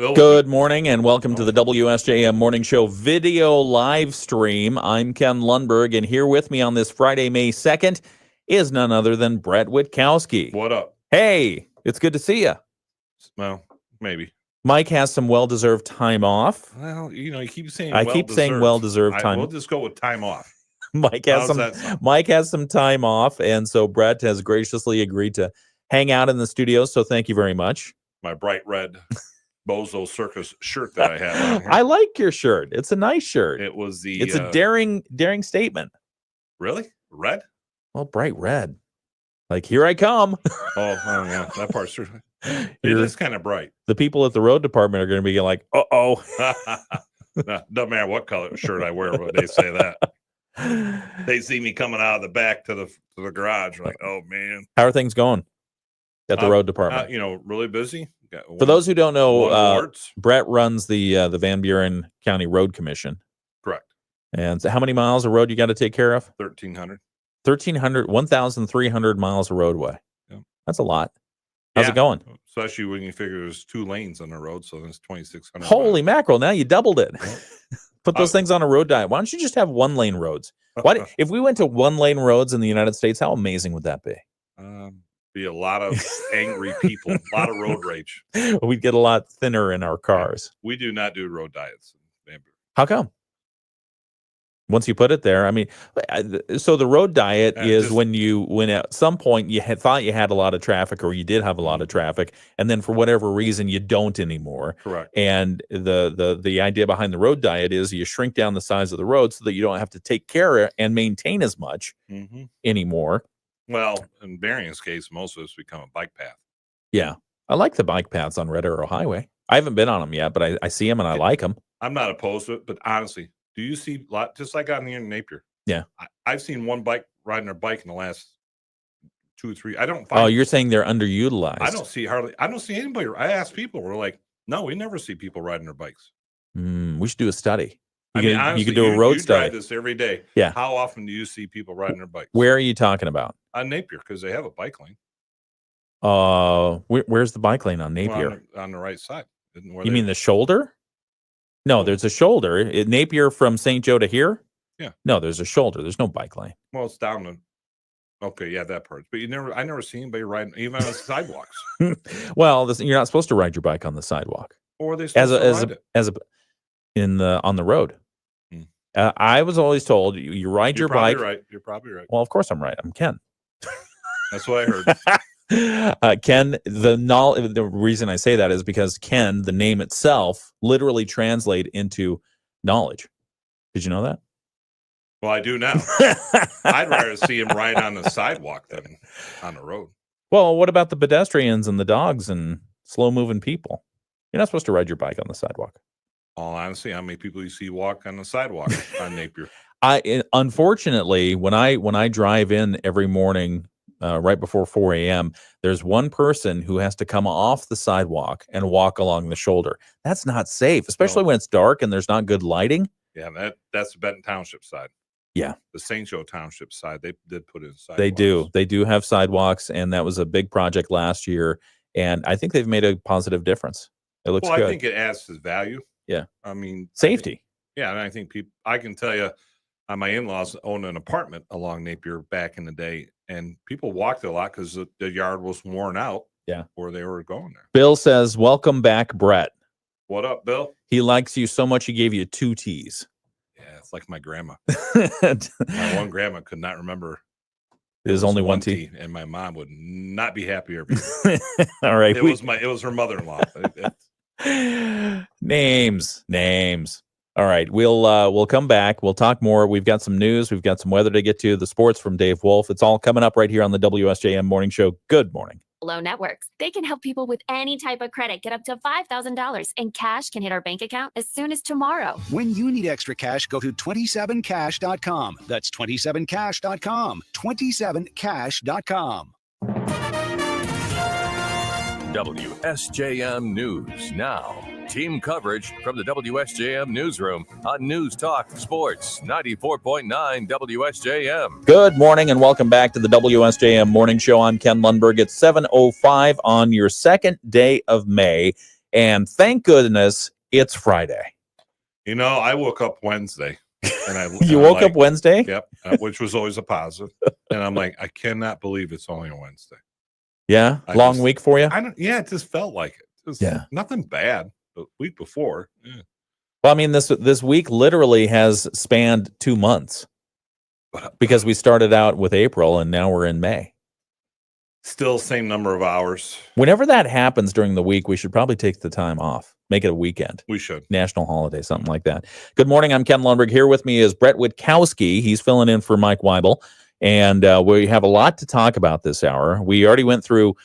Good morning and welcome to the WSJM Morning Show video live stream. I'm Ken Lundberg, and here with me on this Friday, May 2nd, is none other than Brett Witkowski. What up? Hey, it's good to see you. Well, maybe. Mike has some well-deserved time off. Well, you keep saying I keep saying well-deserved time. We'll just go with time off. Mike has some time off, and so Brett has graciously agreed to hang out in the studio, so thank you very much. My bright red Bozo Circus shirt that I have on here. I like your shirt. It's a nice shirt. It's a daring statement. Really? Red? Well, bright red. Like, here I come. Oh, yeah. That part's true. It is kind of bright. The people at the road department are going to be like, uh-oh. No, doesn't matter what color shirt I wear when they say that. They see me coming out of the back to the garage. Like, oh, man. How are things going at the road department? Really busy. For those who don't know, Brett runs the Van Buren County Road Commission. Correct. And so how many miles of road you got to take care of? 1,300. 1,300 miles of roadway. Yeah. That's a lot. How's it going? Especially when you figure there's 2 lanes on the road, so that's 2,600. Holy mackerel! Now you doubled it. Put those things on a road diet. Why don't you just have 1-lane roads? If we went to 1-lane roads in the United States, how amazing would that be? Be a lot of angry people, a lot of road rage. We'd get a lot thinner in our cars. We do not do road diets. How come? Once you put it there, I mean, so the road diet is when at some point you thought you had a lot of traffic, or you did have a lot of traffic, and then for whatever reason you don't anymore. Correct. And the idea behind the road diet is you shrink down the size of the road so that you don't have to take care and maintain as much anymore. Well, in Berrien's case, most of us become a bike path. Yeah. I like the bike paths on Red Arrow Highway. I haven't been on them yet, but I see them and I like them. I'm not opposed to it, but honestly, do you see a lot, just like out here in Napier? Yeah. I've seen one bike riding their bike in the last 2 or 3. You're saying they're underutilized. I don't see anybody. I ask people, we're like, no, we never see people riding their bikes. We should do a study. You could do a road study. You drive this every day. Yeah. How often do you see people riding their bikes? Where are you talking about? On Napier, because they have a bike lane. Where's the bike lane on Napier? Well, on the right side. You mean the shoulder? No, there's a shoulder. Napier from St. Joe to here? Yeah. No, there's a shoulder. There's no bike lane. Well, it's down the. Okay, yeah, that part. But I never see anybody riding even on the sidewalks. Well, you're not supposed to ride your bike on the sidewalk. Or are they supposed to ride it? On the road. I was always told you ride your bike. You're probably right. Well, of course I'm right. I'm Ken. That's what I heard. Ken, the reason I say that is because Ken, the name itself, literally translate into knowledge. Did you know that? Well, I do now. I'd rather see him ride on the sidewalk than on the road. Well, what about the pedestrians and the dogs and slow-moving people? You're not supposed to ride your bike on the sidewalk. All honesty, how many people you see walk on the sidewalk on Napier? Unfortunately, when I drive in every morning right before 4 a.m., there's one person who has to come off the sidewalk and walk along the shoulder. That's not safe, especially when it's dark and there's not good lighting. Yeah, that's the Benton Township side. Yeah. The St. Joe Township side, they did put in sidewalks. They do have sidewalks, and that was a big project last year, and I think they've made a positive difference. It looks good. I think it adds to value. Yeah. I mean, safety. And I think I can tell you, my in-laws owned an apartment along Napier back in the day, and people walked a lot because the yard was worn out. Yeah. Or they were going there. Bill says, welcome back, Brett. What up, Bill? He likes you so much he gave you 2 T's. Yeah, it's like my grandma. My one grandma could not remember. There's only one T. And my mom would not be happier. All right. It was her mother-in-law. Names. All right, we'll come back. We'll talk more. We've got some news. We've got some weather to get to. The sports from Dave Wolf. It's all coming up right here on the WSJM Morning Show. Good morning. Loan Networks. They can help people with any type of credit get up to $5,000, and cash can hit our bank account as soon as tomorrow. When you need extra cash, go to 27cash.com. That's 27cash.com. 27cash.com. WSJM News Now. Team coverage from the WSJM Newsroom on News Talk Sports 94.9 WSJM. Good morning and welcome back to the WSJM Morning Show. I'm Ken Lundberg. It's 7:05 on your second day of May. And thank goodness it's Friday. You know, I woke up Wednesday, and I You I'm woke like, up Wednesday? Yep, which was always a positive. And I'm like, I cannot believe it's only a Wednesday. Yeah. I Long just- week for you? I don't. Yeah, it just felt like it. Just Yeah. nothing bad. The week before, Well, I mean, this week literally has spanned 2 months because we started out with April and now we're in May. still same number of hours. Whenever that happens during the week, we should probably take the time off. Make it a weekend. We should. National holiday, something like that. Good morning. I'm Ken Lundberg. Here with me is Brett Witkowski. He's filling in for Mike Weibel. And we have a lot to talk about this hour. We already went through,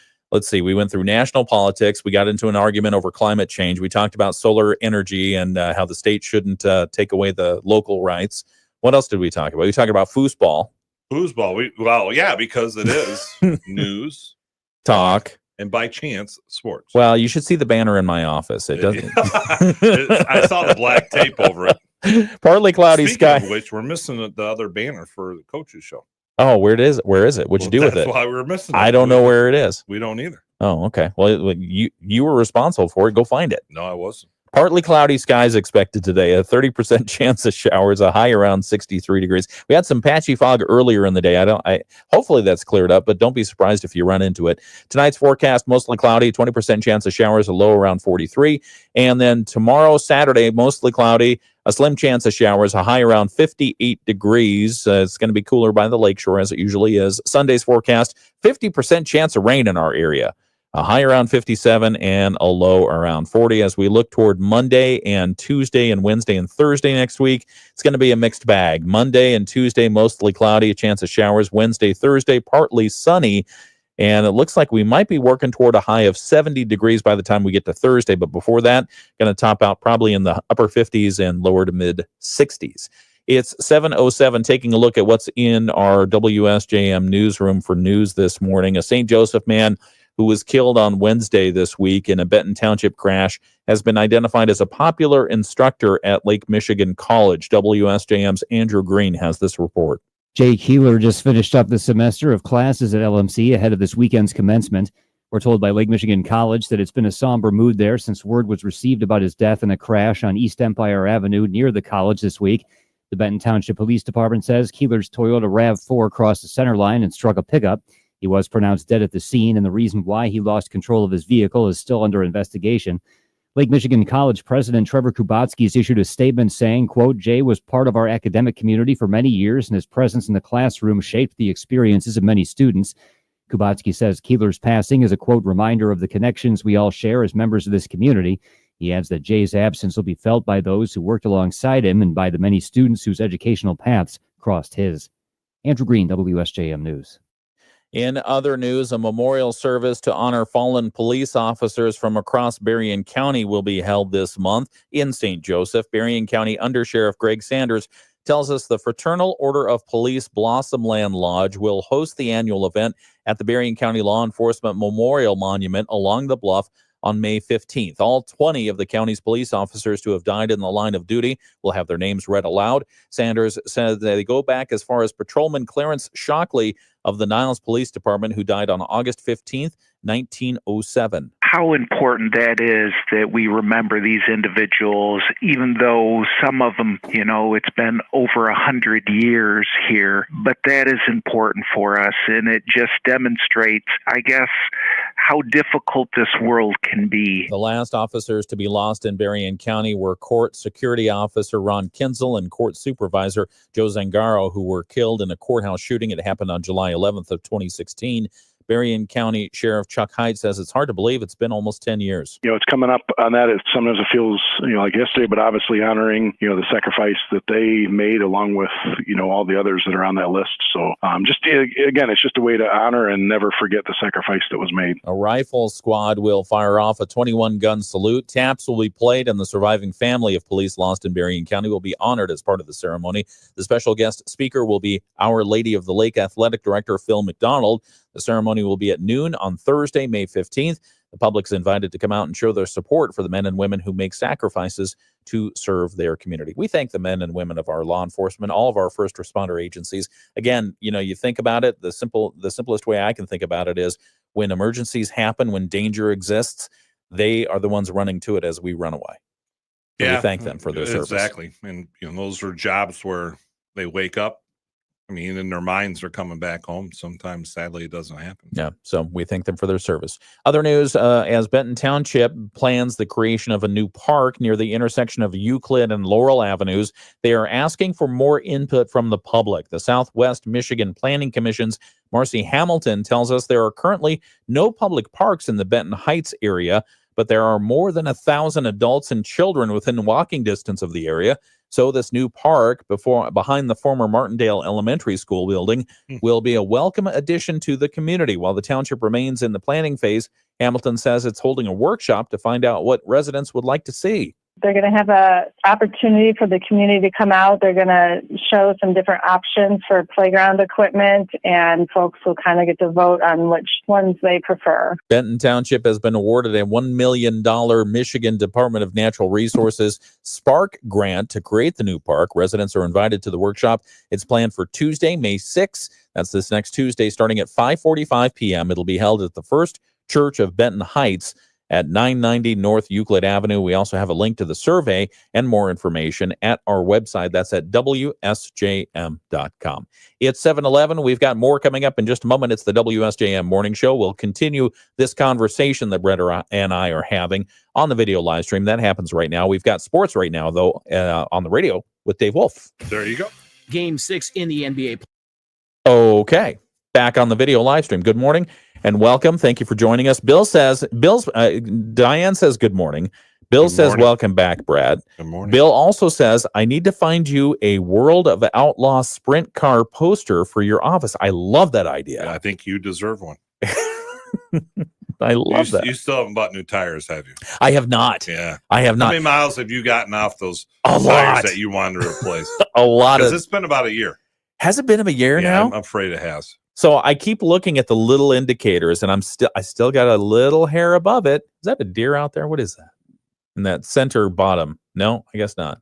we went through national politics. We got into an argument over climate change. We talked about solar energy and how the state shouldn't take away the local rights. What else did we talk about? We talked about foosball. Foosball. Well, yeah, because it is news, Talk. and by chance, sports. Well, you should see the banner in my office. It doesn't. I saw the black tape over it. Partly cloudy Speaking sky. of which, we're missing the other banner for the coaches show. Oh, where is it? What'd you do with That's it? why we're missing it. I don't know where it is. We don't either. Oh, okay. Well, you were responsible for it. Go find it. No, I wasn't. Partly cloudy skies expected today. A 30% chance of showers. A high around 63 degrees. We had some patchy fog earlier in the day. Hopefully that's cleared up, but don't be surprised if you run into it. Tonight's forecast mostly cloudy. 20% chance of showers. A low around 43. And then tomorrow, Saturday, mostly cloudy. A slim chance of showers. A high around 58 degrees. It's going to be cooler by the lakeshore as it usually is. Sunday's forecast: 50% chance of rain in our area. A high around 57 and a low around 40. As we look toward Monday and Tuesday and Wednesday and Thursday next week, it's going to be a mixed bag. Monday and Tuesday, mostly cloudy, a chance of showers. Wednesday, Thursday, partly sunny. And it looks like we might be working toward a high of 70 degrees by the time we get to Thursday. But before that, going to top out probably in the upper 50s and lower to mid 60s. It's 7:07, taking a look at what's in our WSJM newsroom for news this morning. A St. Joseph man who was killed on Wednesday this week in a Benton Township crash has been identified as a popular instructor at Lake Michigan College. WSJM's Andrew Green has this report. Jake Keeler just finished up the semester of classes at LMC ahead of this weekend's commencement. We're told by Lake Michigan College that it's been a somber mood there since word was received about his death in a crash on East Empire Avenue near the college this week. The Benton Township Police Department says Keeler's Toyota RAV4 crossed the center line and struck a pickup. He was pronounced dead at the scene, and the reason why he lost control of his vehicle is still under investigation. Lake Michigan College President Trevor Kubatsky has issued a statement saying, quote, Jay was part of our academic community for many years, and his presence in the classroom shaped the experiences of many students. Kubatsky says Keeler's passing is a, quote, reminder of the connections we all share as members of this community. He adds that Jay's absence will be felt by those who worked alongside him and by the many students whose educational paths crossed his. Andrew Green, WSJM News. In other news, a memorial service to honor fallen police officers from across Berrien County will be held this month in St. Joseph. Berrien County Undersheriff Greg Sanders tells us the Fraternal Order of Police Blossomland Lodge will host the annual event at the Berrien County Law Enforcement Memorial Monument along the bluff on May 15th. All 20 of the county's police officers who have died in the line of duty will have their names read aloud. Sanders said they go back as far as Patrolman Clarence Shockley of the Niles Police Department, who died on August 15th, 1907. How important that is that we remember these individuals, even though some of them, it's been over 100 years here, but that is important for us. And it just demonstrates, I guess, how difficult this world can be. The last officers to be lost in Berrien County were Court Security Officer Ron Kinzel and Court Supervisor Joe Zangaro, who were killed in a courthouse shooting. It happened on July 11th of 2016. Berrien County Sheriff Chuck Hyde says it's hard to believe it's been almost 10 years. It's coming up on that. Sometimes it feels, like yesterday, but obviously honoring, the sacrifice that they made along with, all the others that are on that list. So again, it's just a way to honor and never forget the sacrifice that was made. A rifle squad will fire off a 21-gun salute. Taps will be played, and the surviving family of police lost in Berrien County will be honored as part of the ceremony. The special guest speaker will be Our Lady of the Lake Athletic Director Phil McDonald. The ceremony will be at noon on Thursday, May 15th. The public's invited to come out and show their support for the men and women who make sacrifices to serve their community. We thank the men and women of our law enforcement, all of our first responder agencies. Again, you think about it, the simplest way I can think about it is when emergencies happen, when danger exists, they are the ones running to it as we run away. So we thank them for their service. Exactly. And those are jobs where they wake up. I mean, and their minds are coming back home. Sometimes, sadly, it doesn't happen. Yeah, so we thank them for their service. Other news, as Benton Township plans the creation of a new park near the intersection of Euclid and Laurel Avenues, they are asking for more input from the public. The Southwest Michigan Planning Commission's Marcy Hamilton tells us there are currently no public parks in the Benton Heights area, but there are more than 1,000 adults and children within walking distance of the area. So this new park behind the former Martindale Elementary School building will be a welcome addition to the community. While the township remains in the planning phase, Hamilton says it's holding a workshop to find out what residents would like to see. They're going to have an opportunity for the community to come out. They're going to show some different options for playground equipment, and folks will kind of get to vote on which ones they prefer. Benton Township has been awarded a $1 million Michigan Department of Natural Resources Spark grant to create the new park. Residents are invited to the workshop. It's planned for Tuesday, May 6th. That's this next Tuesday, starting at 5:45 p.m. It'll be held at the First Church of Benton Heights at 990 North Euclid Avenue. We also have a link to the survey and more information at our website. That's at WSJM.com. It's 7:11. We've got more coming up in just a moment. It's the WSJM Morning Show. We'll continue this conversation that Brett and I are having on the video live stream. That happens right now. We've got sports right now, though, on the radio with Dave Wolf. There you go. Game 6 in the NBA. Okay. Back on the video live stream. Good morning and welcome. Thank you for joining us. Diane says good morning. Bill says welcome back, Brad. Good morning. Bill also says, I need to find you a World of Outlaw sprint car poster for your office. I love that idea. Yeah, I think you deserve one. I love that. You still haven't bought new tires, have you? I have not. Yeah. I have not. How many miles have you gotten off those A tires lot. that you wanted to replace? A lot. Because it's been about a year. Has it been a year now? I'm afraid it has. So I keep looking at the little indicators, and I still got a little hair above it. Is that a deer out there? What is that? In that center bottom? No, I guess not.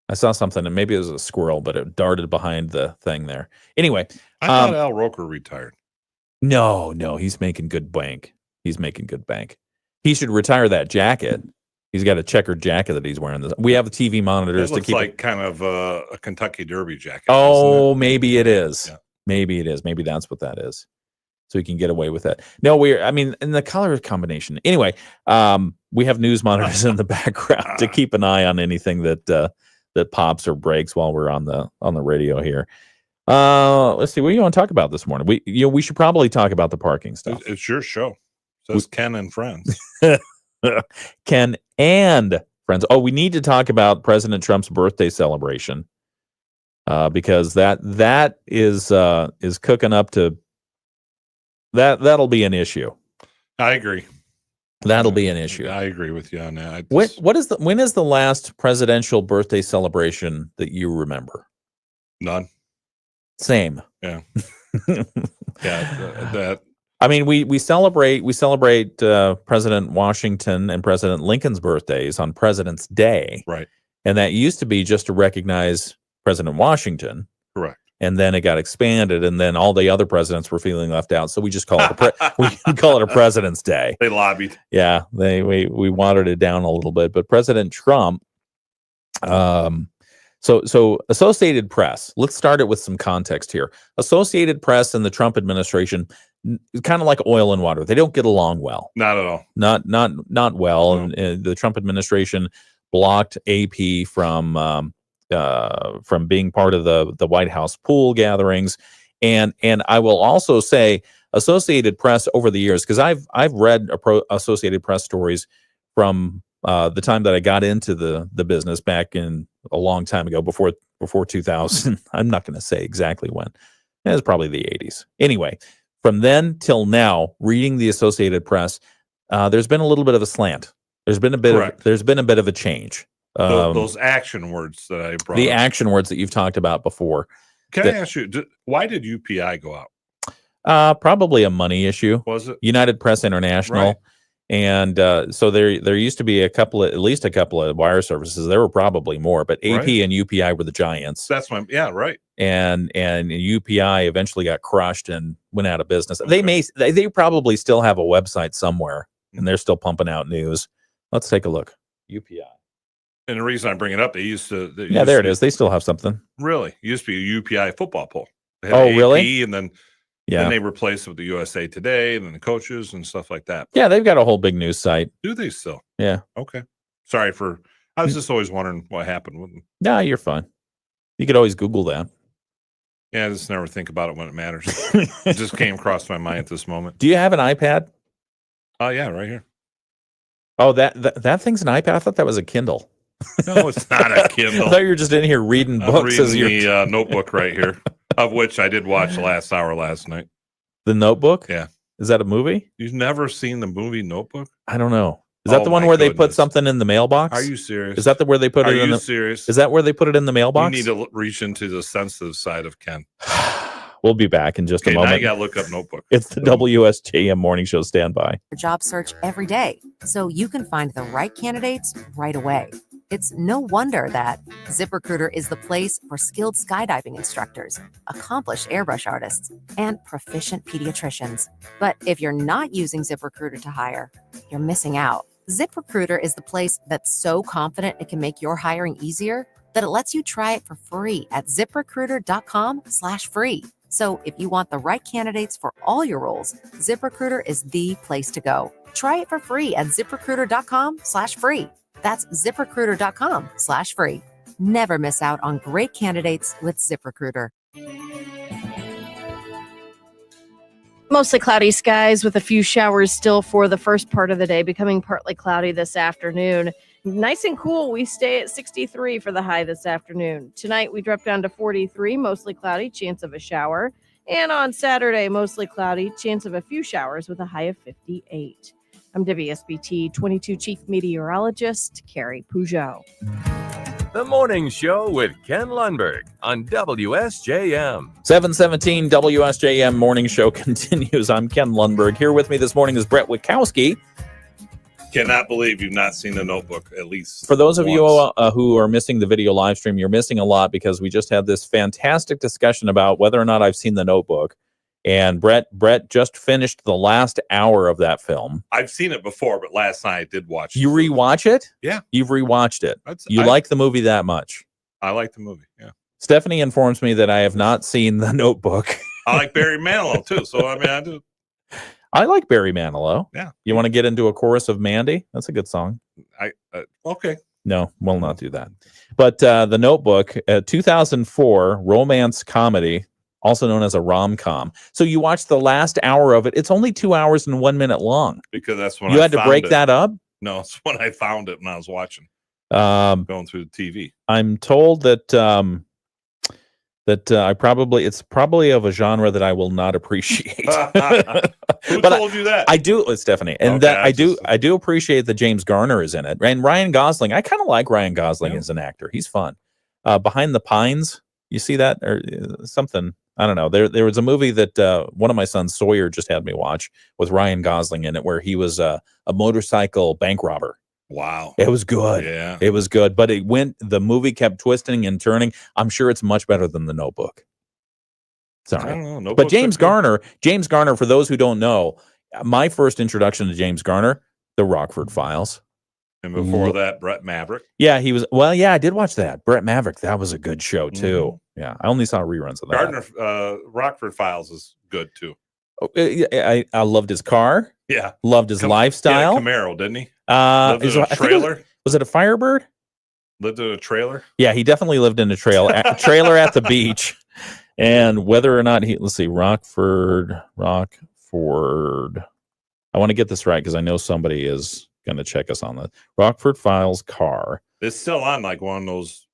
I saw something, and maybe it was a squirrel, but it darted behind the thing there. Anyway, I thought Al Roker retired. No, he's making good bank. He's making good bank. He should retire that jacket. He's got a checkered jacket that he's wearing. We have the TV monitors It to looks keep like kind of a Kentucky Derby jacket. Oh, maybe it is. Yeah. Maybe it is. Maybe that's what that is. So he can get away with that. No, in the color combination. Anyway, we have news monitors in the background to keep an eye on anything that pops or breaks while we're on the radio here. Let's see. What do you want to talk about this morning? We should probably talk about the parking stuff. It's your show. Says Ken and friends. Ken and friends. Oh, we need to talk about President Trump's birthday celebration because that is cooking up to that'll be an issue. I agree. That'll be an issue. I agree with you on that. When is the last presidential birthday celebration that you remember? None. Same. Yeah. That. I mean, we celebrate President Washington and President Lincoln's birthdays on President's Day, right? And that used to be just to recognize President Washington, correct? And then it got expanded, and then all the other presidents were feeling left out, so we just call it we call it a President's Day. They lobbied. Yeah, we watered it down a little bit, but President Trump. So Associated Press. Let's start it with some context here. Associated Press and the Trump administration, kind of like oil and water. They don't get along well. Not at all. Not well. No. And the Trump administration blocked AP from being part of the White House pool gatherings. And I will also say Associated Press over the years, because I've read Associated Press stories from the time that I got into the business back in a long time ago, before 2000. I'm not going to say exactly when. It was probably the 80s. Anyway, from then till now, reading the Associated Press, there's been a little bit of a slant. There's been a bit of a change. Those action words that I brought. The action words that you've talked about before. Can I ask you, why did UPI go out? Probably a money issue. Was it? United Press International. Right. And so there used to be at least a couple of wire services. There were probably more, but AP and UPI were the giants. That's right. And UPI eventually got crushed and went out of business. Okay. They probably still have a website somewhere and they're still pumping out news. Let's take a look. UPI. And the reason I bring it up, they used to. Yeah, there it is. They still have something. Really, it used to be a UPI football poll. They had Oh, AP, really? And then Yeah. they replaced it with the USA Today and then the coaches and stuff like that. Yeah, they've got a whole big news site. Do they still? Yeah. Okay. Sorry for. I was just always wondering what happened with them. No, you're fine. You could always Google that. Yeah, I just never think about it when it matters. It just came across my mind at this moment. Do you have an iPad? Oh yeah, right here. Oh, that thing's an iPad? I thought that was a Kindle. No, it's not a I Kindle. thought you were just in here reading I'm books as reading you're the notebook right here, of which I did watch the last hour last night. The Notebook? Yeah. Is that a movie? You've never seen the movie Notebook? I don't know. Is that Oh the one my where they put goodness. something in the mailbox? Are you serious? Is that where they put Are it in you the serious? Is that where they put it in the You mailbox? need to reach into the sensitive side of Ken. We'll be back in just a Okay, now moment. you got to look up Notebook. It's the WSJM Morning Show standby. Job search every day, so you can find the right candidates right away. It's no wonder that ZipRecruiter is the place for skilled skydiving instructors, accomplished airbrush artists, and proficient pediatricians. But if you're not using ZipRecruiter to hire, you're missing out. ZipRecruiter is the place that's so confident it can make your hiring easier that it lets you try it for free at ZipRecruiter.com/free. So if you want the right candidates for all your roles, ZipRecruiter is the place to go. Try it for free at ZipRecruiter.com/free. That's ZipRecruiter.com/free. Never miss out on great candidates with ZipRecruiter. Mostly cloudy skies with a few showers still for the first part of the day, becoming partly cloudy this afternoon. Nice and cool. We stay at 63 for the high this afternoon. Tonight, we drop down to 43, mostly cloudy, chance of a shower. And on Saturday, mostly cloudy, chance of a few showers with a high of 58. I'm WSBT 22 Chief Meteorologist Carrie Peugeot. The Morning Show with Ken Lundberg on WSJM. 717 WSJM Morning Show continues. I'm Ken Lundberg. Here with me this morning is Brett Witkowski. Cannot believe you've not seen the Notebook at least. For those of once. you who are missing the video live stream, you're missing a lot because we just had this fantastic discussion about whether or not I've seen the Notebook. And Brett just finished the last hour of that film. I've seen it before, but last night I did watch it. You rewatch it? Yeah. You've rewatched it. I like the movie that much. I like the movie, yeah. Stephanie informs me that I have not seen the Notebook. I like Barry Manilow, too. So, I mean, I do. I like Barry Manilow. Yeah. You want to get into a chorus of Mandy? That's a good song. Okay. No, we'll not do that. But the Notebook, 2004 romance comedy, also known as a rom-com. So you watch the last hour of it. It's only 2 hours and 1 minute long. Because that's when You I had to found break it. that up? No, it's when I found it when I was watching, going through the TV. I'm told that it's probably of a genre that I will not appreciate. Who told you that? I do, Stephanie, and Okay, that I do appreciate that James Garner is in it, and Ryan Gosling. I kind of like Ryan Gosling as an actor. He's fun. Behind the Pines, you see that or something? I don't know. There was a movie that one of my sons, Sawyer, just had me watch with Ryan Gosling in it, where he was a motorcycle bank robber. Wow. It was good. Yeah. It was good, but the movie kept twisting and turning. I'm sure it's much better than the Notebook. I Sorry. don't know. But Notebook's James okay. Garner, for those who don't know, my first introduction to James Garner, The Rockford Files. And before that, Brett Maverick. Yeah, he was. Well, yeah, I did watch that. Brett Maverick. That was a good show too. Yeah, I only saw reruns of that. Gardner, Rockford Files is good too. I loved his car. Yeah. Loved his lifestyle. He had a Camaro, didn't he? Lived in a trailer. Was it a Firebird? Lived in a trailer. Yeah, he definitely lived in a trailer at the beach. And whether or not let's see, Rockford. I want to get this right because I know somebody is going to check us on the Rockford Files car. It's still on like one of those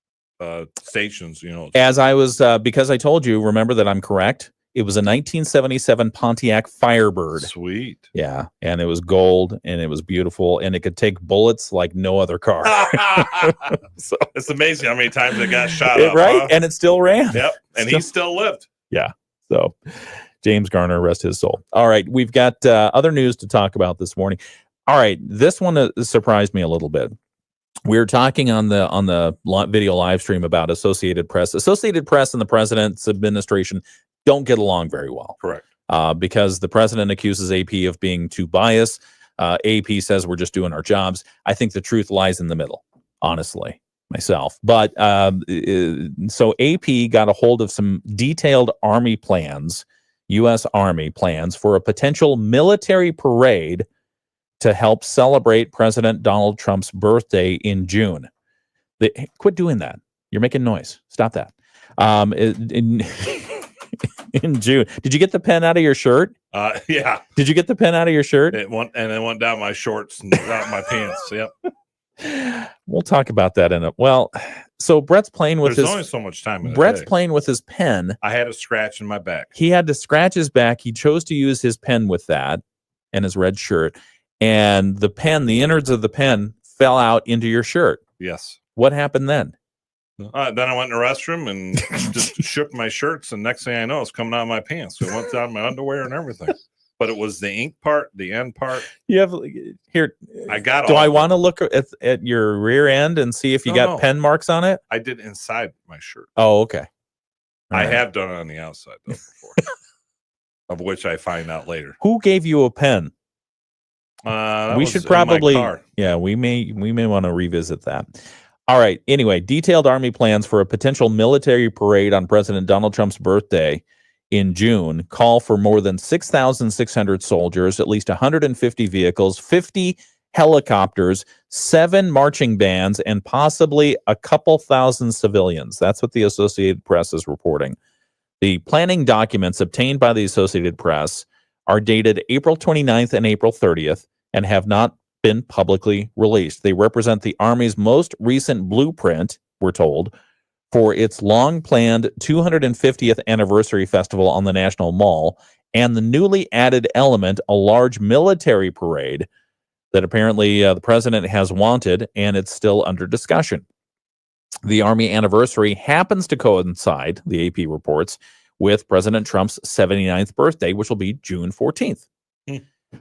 stations, you know. As I was, because I told you, remember that I'm correct. It was a 1977 Pontiac Firebird. Sweet. Yeah, and it was gold, and it was beautiful, and it could take bullets like no other car. So, it's amazing how many times it got shot up, right? huh? And it still ran. Yep, and he still lived. Yeah. So, James Garner, rest his soul. All right, we've got other news to talk about this morning. All right, this one surprised me a little bit. We were talking on the video live stream about Associated Press. Associated Press and the president's administration don't get along very well. Correct. Because the president accuses AP of being too biased. AP says we're just doing our jobs. I think the truth lies in the middle, honestly, myself. But so AP got a hold of some detailed Army plans, U.S. Army plans for a potential military parade to help celebrate President Donald Trump's birthday in June. Quit doing that. You're making noise. Stop that. In June. Did you get the pen out of your shirt? Yeah. Did you get the pen out of your shirt? It went down my shorts and out my pants. Yep. We'll talk about that in a so Brett's playing with There's his only so much time in a Brett's day. playing with his pen. I had a scratch in my back. He had to scratch his back. He chose to use his pen with that and his red shirt. And the innards of the pen fell out into your shirt. Yes. What happened then? Then I went in the restroom and just shook my shirts, and next thing I know, it's coming out of my pants. So it went down my underwear and everything. But it was the ink part, the end part. You have here. I got. Do I want to look at your rear end and see if you got pen marks on it? I did inside my shirt. Oh, okay. I have done it on the outside though before, of which I find out later. Who gave you a pen? We should probably, we may want to revisit that. All right. Anyway, detailed Army plans for a potential military parade on President Donald Trump's birthday in June call for more than 6,600 soldiers, at least 150 vehicles, 50 helicopters, 7 marching bands, and possibly a couple thousand civilians. That's what the Associated Press is reporting. The planning documents obtained by the Associated Press are dated April 29th and April 30th and have not been publicly released. They represent the Army's most recent blueprint, we're told, for its long-planned 250th anniversary festival on the National Mall and the newly added element, a large military parade that apparently the president has wanted, and it's still under discussion. The Army anniversary happens to coincide, the AP reports, with President Trump's 79th birthday, which will be June 14th.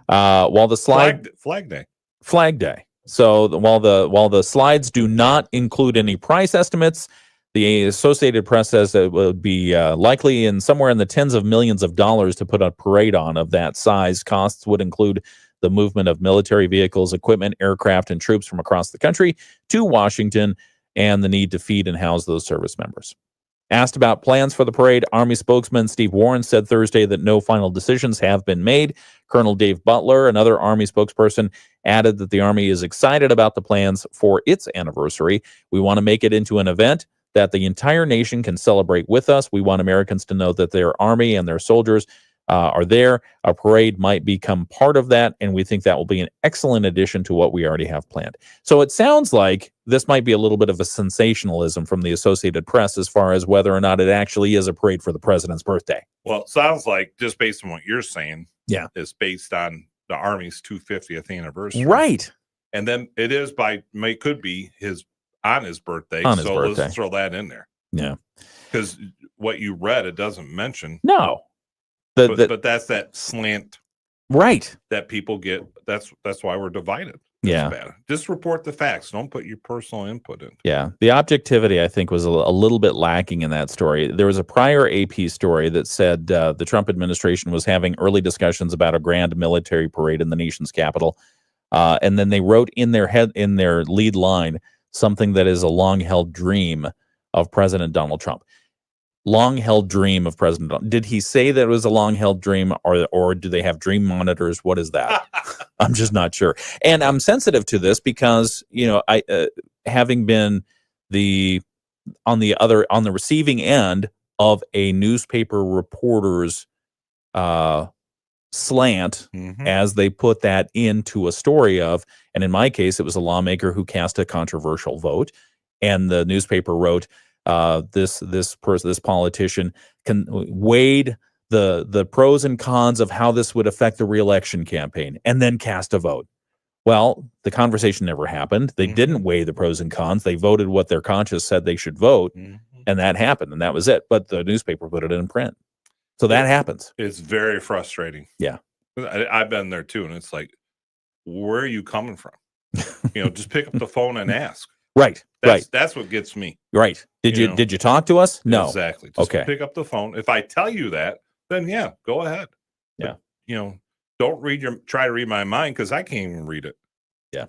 While the Flag Day. So while the slides do not include any price estimates, the Associated Press says it would be likely in somewhere in the tens of millions of dollars to put a parade on of that size. Costs would include the movement of military vehicles, equipment, aircraft, and troops from across the country to Washington, and the need to feed and house those service members. Asked about plans for the parade, Army spokesman Steve Warren said Thursday that no final decisions have been made. Colonel Dave Butler, another Army spokesperson, added that the Army is excited about the plans for its anniversary. We want to make it into an event that the entire nation can celebrate with us. We want Americans to know that their Army and their soldiers are there. A parade might become part of that, and we think that will be an excellent addition to what we already have planned. So it sounds like this might be a little bit of a sensationalism from the Associated Press as far as whether or not it actually is a parade for the president's birthday. Well, it sounds like, just based on what you're saying, it's based on the Army's 250th anniversary. Right. And then it is could be on his birthday. Let's throw that in there. Yeah. Because what you read, it doesn't mention. No. But that's that slant, right? That people get. That's why we're divided. Yeah. Bad. Just report the facts. Don't put your personal input in. Yeah. The objectivity, I think, was a little bit lacking in that story. There was a prior AP story that said the Trump administration was having early discussions about a grand military parade in the nation's capital, and then they wrote in their lead line something that is a long-held dream of President Donald Trump. Long-held dream of President Donald. Did he say that it was a long-held dream, or do they have dream monitors? What is that? I'm just not sure. And I'm sensitive to this because, I having been on the receiving end of a newspaper reporter's slant, as they put that into a story of, and in my case, it was a lawmaker who cast a controversial vote, and the newspaper wrote, this politician weighed the pros and cons of how this would affect the reelection campaign and then cast a vote. Well, the conversation never happened. They didn't weigh the pros and cons. They voted what their conscience said they should vote, and that happened, and that was it. But the newspaper put it in print. So that happens. It's very frustrating. Yeah. I've been there too, and it's like, where are you coming from? Just pick up the phone and ask. Right. That's what gets me. Right. Did you talk to us? No. Exactly. Just pick up the phone. If I tell you that, then yeah, go ahead. Yeah. But, don't try to read my mind because I can't even read it. Yeah.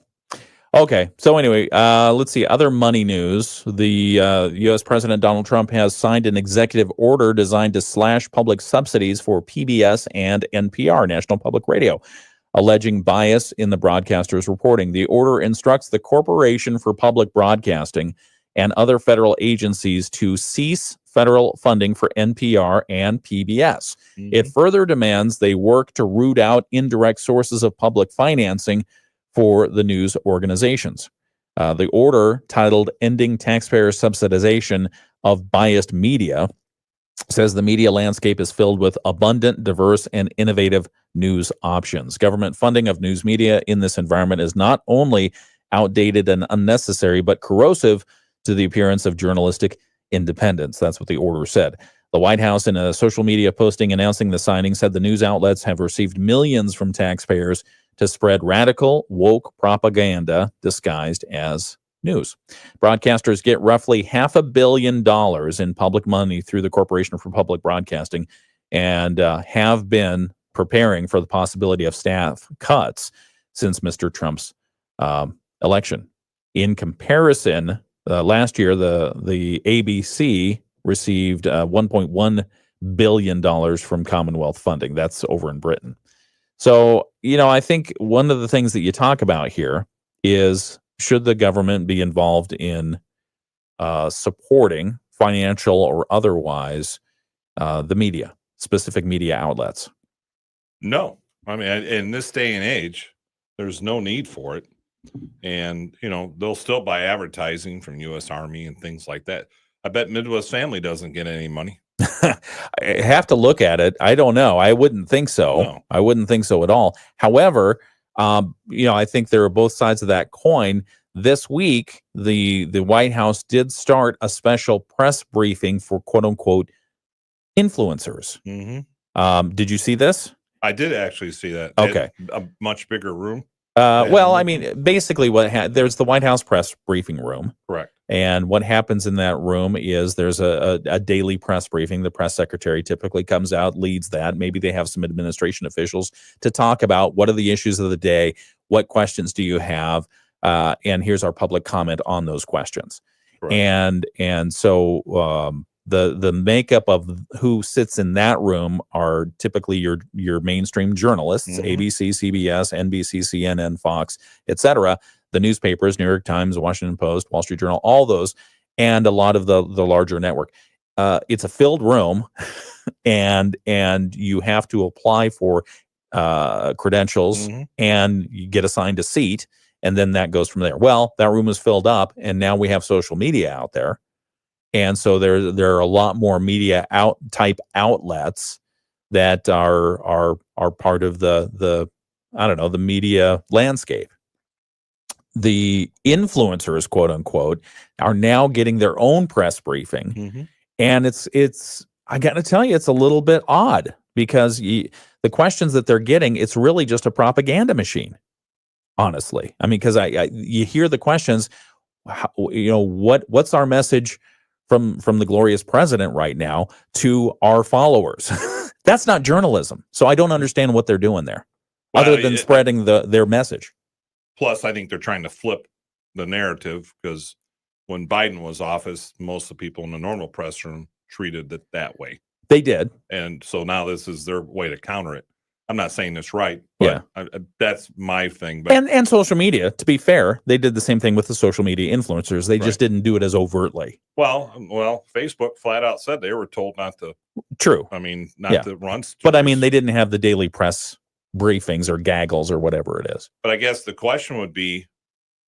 Okay. So anyway, let's see. Other money news. The U.S. President Donald Trump has signed an executive order designed to slash public subsidies for PBS and NPR, National Public Radio, alleging bias in the broadcaster's reporting. The order instructs the Corporation for Public Broadcasting and other federal agencies to cease federal funding for NPR and PBS. It further demands they work to root out indirect sources of public financing for the news organizations. The order, titled Ending Taxpayer Subsidization of Biased Media, says the media landscape is filled with abundant, diverse, and innovative news options. Government funding of news media in this environment is not only outdated and unnecessary, but corrosive to the appearance of journalistic independence. That's what the order said. The White House, in a social media posting announcing the signing, said the news outlets have received millions from taxpayers to spread radical, woke propaganda disguised as news. Broadcasters get roughly $500 million in public money through the Corporation for Public Broadcasting and have been preparing for the possibility of staff cuts since Mr. Trump's election. In comparison, last year, the ABC received $1.1 billion from Commonwealth funding. That's over in Britain. So, I think one of the things that you talk about here is, should the government be involved in supporting, financial or otherwise, the media, specific media outlets? No. I mean, in this day and age, there's no need for it. And, they'll still buy advertising from U.S. Army and things like that. I bet Midwest Family doesn't get any money. I have to look at it. I don't know. I wouldn't think so. No. I wouldn't think so at all. However, I think there are both sides of that coin. This week, the White House did start a special press briefing for quote unquote influencers. Did you see this? I did actually see that. Okay. A much bigger room. Well, I mean, basically there's the White House press briefing room. Correct. And what happens in that room is there's a daily press briefing. The press secretary typically comes out, leads that. Maybe they have some administration officials to talk about what are the issues of the day, what questions do you have, and here's our public comment on those questions. Correct. And so the makeup of who sits in that room are typically your mainstream journalists, ABC, CBS, NBC, CNN, Fox, etc. The newspapers, New York Times, Washington Post, Wall Street Journal, all those, and a lot of the larger network. It's a filled room, and you have to apply for credentials, and you get assigned a seat, and then that goes from there. Well, that room is filled up, and now we have social media out there. And so there are a lot more media type outlets that are part of the the media landscape. The influencers, quote unquote, are now getting their own press briefing, and it's I got to tell you, it's a little bit odd because the questions that they're getting, it's really just a propaganda machine. Honestly, I mean, because you hear the questions, what's our message from the glorious president right now to our followers? That's not journalism. So I don't understand what they're doing there, other than spreading their message. Plus, I think they're trying to flip the narrative because when Biden was office, most of the people in the normal press room treated it that way. They did. And so now this is their way to counter it. I'm not saying it's right, but that's my thing. But and social media, to be fair, they did the same thing with the social media influencers. They just didn't do it as overtly. Well, Facebook flat out said they were told not to. True. I mean, not to run stories. But I mean, they didn't have the daily press briefings or gaggles or whatever it is. But I guess the question would be,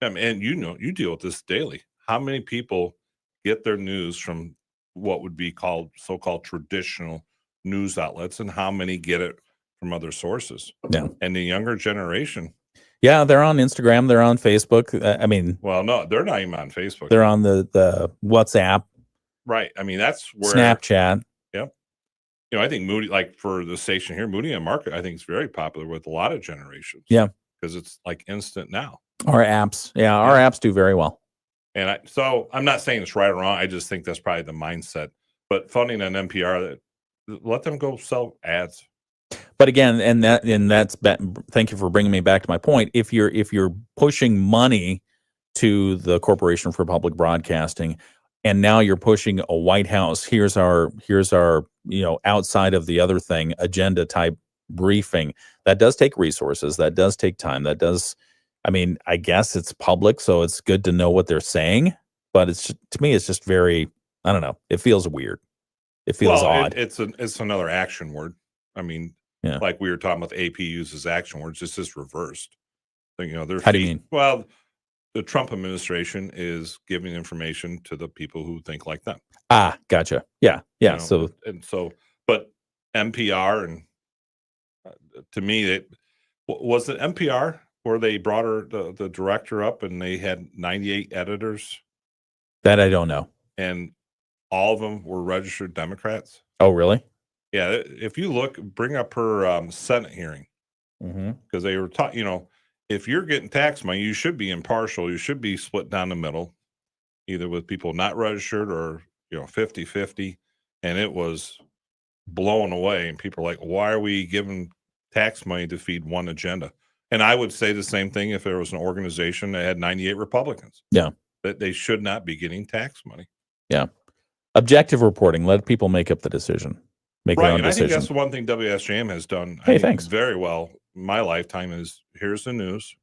and you deal with this daily. How many people get their news from what would be called so-called traditional news outlets, and how many get it from other sources? Yeah. And the younger generation. Yeah, they're on Instagram. They're on Facebook. Well, no, they're not even on Facebook. They're on the WhatsApp. Right. I mean, that's where Snapchat. Yep. I think Moody, like for the station here, Moody and Market, I think is very popular with a lot of generations. Yeah. Because it's like instant now. Our apps. Yeah, our apps do very well. And so I'm not saying it's right or wrong. I just think that's probably the mindset. But funding an NPR, let them go sell ads. But again, thank you for bringing me back to my point. If you're pushing money to the Corporation for Public Broadcasting, and now you're pushing a White House, here's our outside of the other thing agenda type briefing, that does take resources, that does take time, that does. I mean, I guess it's public, so it's good to know what they're saying. But to me, it's just very, I don't know. It feels weird. It feels odd. It's another action word. I mean, like we were talking about, the AP uses action words. This is reversed. How do you mean? Well, the Trump administration is giving information to the people who think like them. Ah, gotcha. Yeah. But NPR, and to me, it was it NPR where they brought the director up and they had 98 editors. That I don't know. And all of them were registered Democrats. Oh, really? Yeah. If you bring up her Senate hearing, because they were taught, if you're getting tax money, you should be impartial. You should be split down the middle, either with people not registered or, 50-50. And it was blown away. And people are like, why are we giving tax money to feed one agenda? And I would say the same thing if there was an organization that had 98 Republicans. Yeah. That they should not be getting tax money. Yeah. Objective reporting. Let people make up the decision. Make their own decision. I think that's the one thing WSJM has done thanks. very well in my lifetime is here's the news.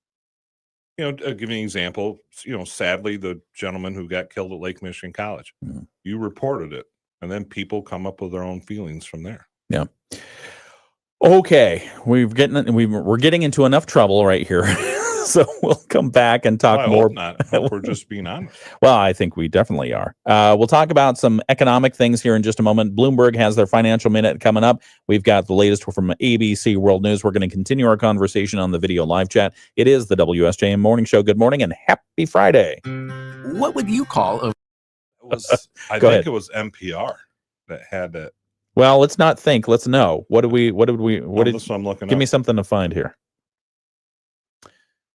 Give you an example. Sadly, the gentleman who got killed at Lake Michigan College, you reported it, and then people come up with their own feelings from there. Yeah. Okay, we're getting into enough trouble right here. So we'll come back and talk more. I hope we're just being honest. Well, I think we definitely are. We'll talk about some economic things here in just a moment. Bloomberg has their financial minute coming up. We've got the latest from ABC World News. We're going to continue our conversation on the video live chat. It is the WSJM Morning Show. Good morning and happy Friday. What would you call a... I think it was NPR that had that. Well, let's not think. Let's know. What did I'm looking give up. Me something to find here.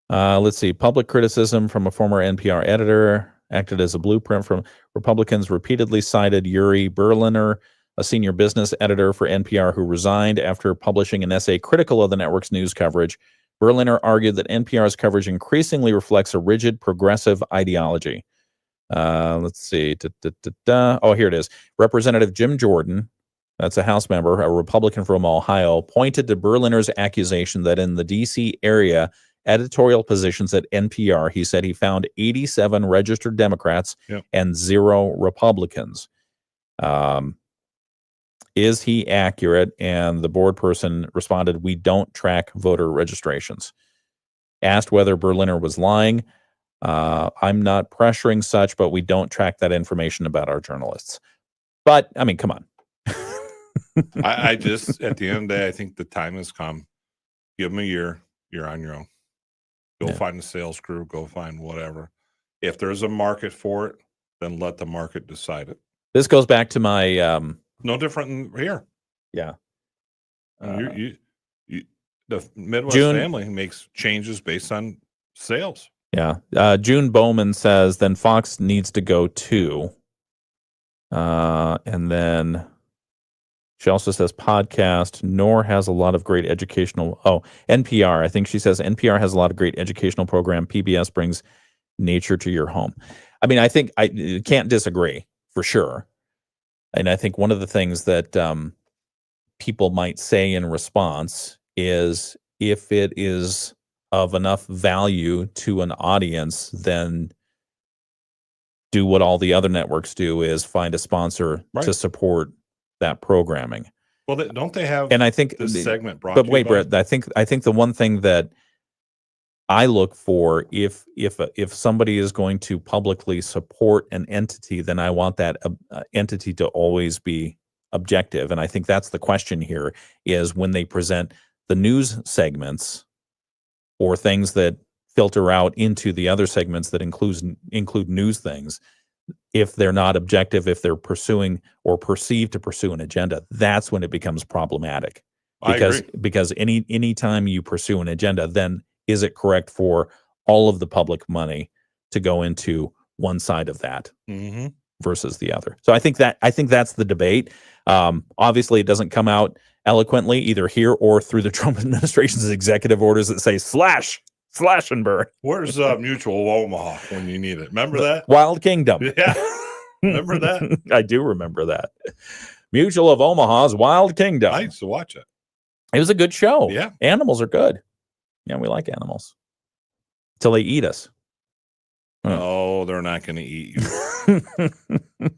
Let's see. Public criticism from a former NPR editor acted as a blueprint from Republicans repeatedly cited Yuri Berliner, a senior business editor for NPR who resigned after publishing an essay critical of the network's news coverage. Berliner argued that NPR's coverage increasingly reflects a rigid progressive ideology. Let's see. Oh, here it is. Representative Jim Jordan, that's a House member, a Republican from Ohio, pointed to Berliner's accusation that in the D.C. area editorial positions at NPR, he said he found 87 registered Democrats and 0 Republicans. Is he accurate? And the board person responded, we don't track voter registrations. Asked whether Berliner was lying, I'm not pressuring such, but we don't track that information about our journalists. But, I mean, come on. I just, at the end of the day, I think the time has come. Give them a year. You're on your own. Go find a sales crew. Go find whatever. If there's a market for it, then let the market decide it. This goes back to my... no different than here. Yeah. The Midwest family makes changes based on sales. Yeah. June Bowman says, then Fox needs to go too. And then she also says podcast, nor has a lot of great educational. Oh, NPR. I think she says NPR has a lot of great educational program. PBS brings nature to your home. I mean, I think I can't disagree for sure. And I think one of the things that people might say in response is if it is of enough value to an audience, then do what all the other networks do is find a sponsor to support that programming. Well, don't they have? And I think this segment brought. But wait, Brett. I think the one thing that I look for if somebody is going to publicly support an entity, then I want that entity to always be objective. And I think that's the question here: is when they present the news segments or things that filter out into the other segments that include news things. If they're not objective, if they're pursuing or perceived to pursue an agenda, that's when it becomes problematic. Because any time you pursue an agenda, then is it correct for all of the public money to go into one side of that? Mm-hmm. versus the other. So I think that's the debate. Obviously, it doesn't come out eloquently either here or through the Trump administration's executive orders that say slash and burn. Where's Mutual of Omaha when you need it? Remember that? Wild Kingdom. Yeah. Remember that? I do remember that. Mutual of Omaha's Wild Kingdom. I used to watch it. It was a good show. Yeah. Animals are good. Yeah, we like animals. Till they eat us. Oh, they're not going to eat you.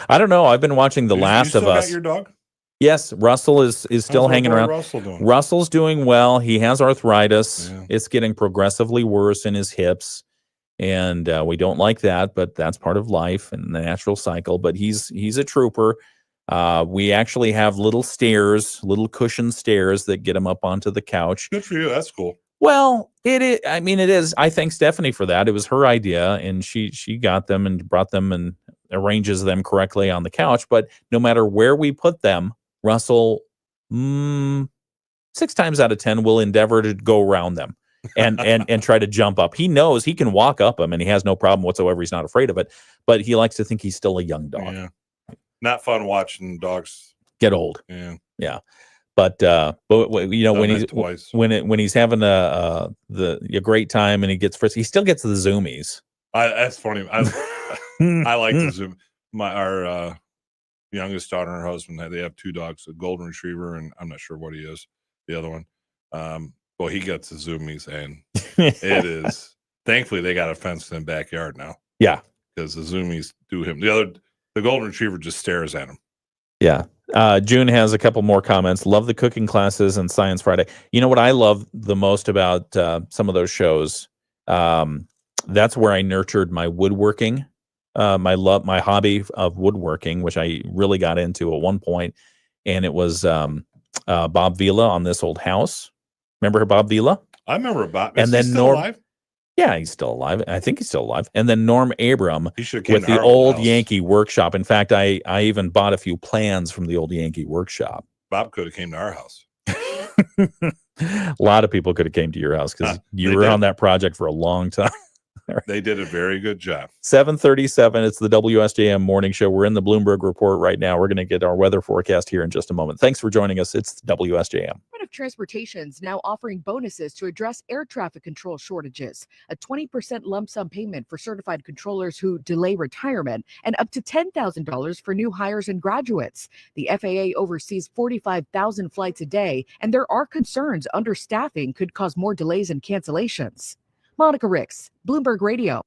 I don't know. I've been watching The Last you of still Us. Got your dog? Yes, Russell is still How's our hanging boy around. Russell doing? Russell's doing well. He has arthritis. Yeah. It's getting progressively worse in his hips, and we don't like that. But that's part of life and the natural cycle. But he's a trooper. We actually have little stairs, little cushion stairs that get him up onto the couch. Good for you. That's cool. Well, it is. I mean, it is. I thank Stephanie for that. It was her idea, and she got them and brought them and arranges them correctly on the couch. But no matter where we put them, Russell, 6 times out of 10 will endeavor to go around them and try to jump up. He knows he can walk up them, and he has no problem whatsoever. He's not afraid of it. But he likes to think he's still a young dog. Yeah. Not fun watching dogs Get old. Yeah. But you know, Done that twice. when he's having a great time and he gets frisky, he still gets the zoomies. That's funny. I like to zoom. Our youngest daughter and her husband, they have 2 dogs, a golden retriever, and I'm not sure what he is, the other one. Well, he gets the zoomies, and it is. Thankfully, they got a fenced-in backyard now. Yeah, because the zoomies do him. The golden retriever just stares at him. Yeah. June has a couple more comments. Love the cooking classes and Science Friday. You know what I love the most about some of those shows? That's where I nurtured my woodworking, my hobby of woodworking, which I really got into at one point. And it was Bob Vila on This Old House. Remember Bob Vila? I remember Bob. And then Norm. Alive? Yeah, he's still alive. I think he's still alive. And then Norm Abram with with the old Yankee workshop. In fact, I even bought a few plans from the old Yankee workshop. Bob could have came to our house. A lot of people could have came to your house because you were on that project for a long time. They did a very good job. 7:37. It's the WSJM Morning Show. We're in the Bloomberg Report right now. We're going to get our weather forecast here in just a moment. Thanks for joining us. It's WSJM. Of Transportation's now offering bonuses to address air traffic control shortages, a 20% lump sum payment for certified controllers who delay retirement, and up to $10,000 for new hires and graduates. The FAA oversees 45,000 flights a day, and there are concerns understaffing could cause more delays and cancellations. Monica Ricks, Bloomberg Radio.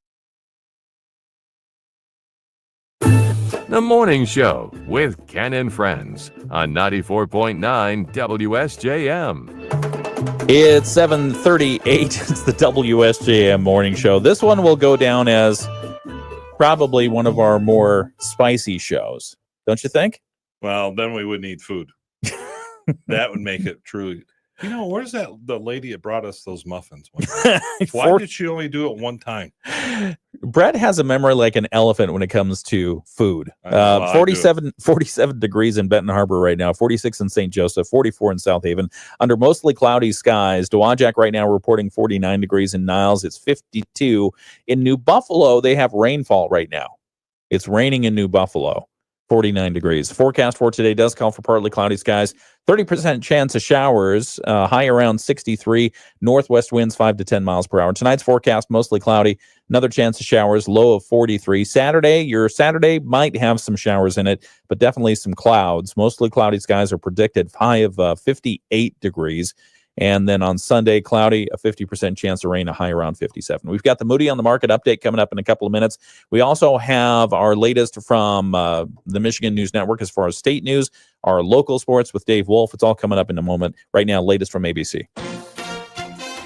The Morning Show with Ken and Friends on 94.9 WSJM. It's 7:38. It's the WSJM Morning Show. This one will go down as probably one of our more spicy shows. Don't you think? Well, then we would need food. That would make it truly. You know, where's the lady that brought us those muffins? Why did she only do it one time? Brett has a memory like an elephant when it comes to food. 47 degrees in Benton Harbor right now, 46 in St. Joseph, 44 in South Haven. Under mostly cloudy skies. Dowagiac right now reporting 49 degrees in Niles. It's 52. In New Buffalo, they have rainfall right now. It's raining in New Buffalo. 49 degrees. Forecast for today does call for partly cloudy skies. 30% chance of showers, high around 63. Northwest winds 5 to 10 miles per hour. Tonight's forecast mostly cloudy. Another chance of showers, low of 43. Your Saturday might have some showers in it, but definitely some clouds. Mostly cloudy skies are predicted. High of 58 degrees. And then on Sunday, cloudy, a 50% chance of rain, a high around 57. We've got the Moody on the Market update coming up in a couple of minutes. We also have our latest from the Michigan News Network as far as state news, our local sports with Dave Wolf. It's all coming up in a moment. Right now, latest from ABC.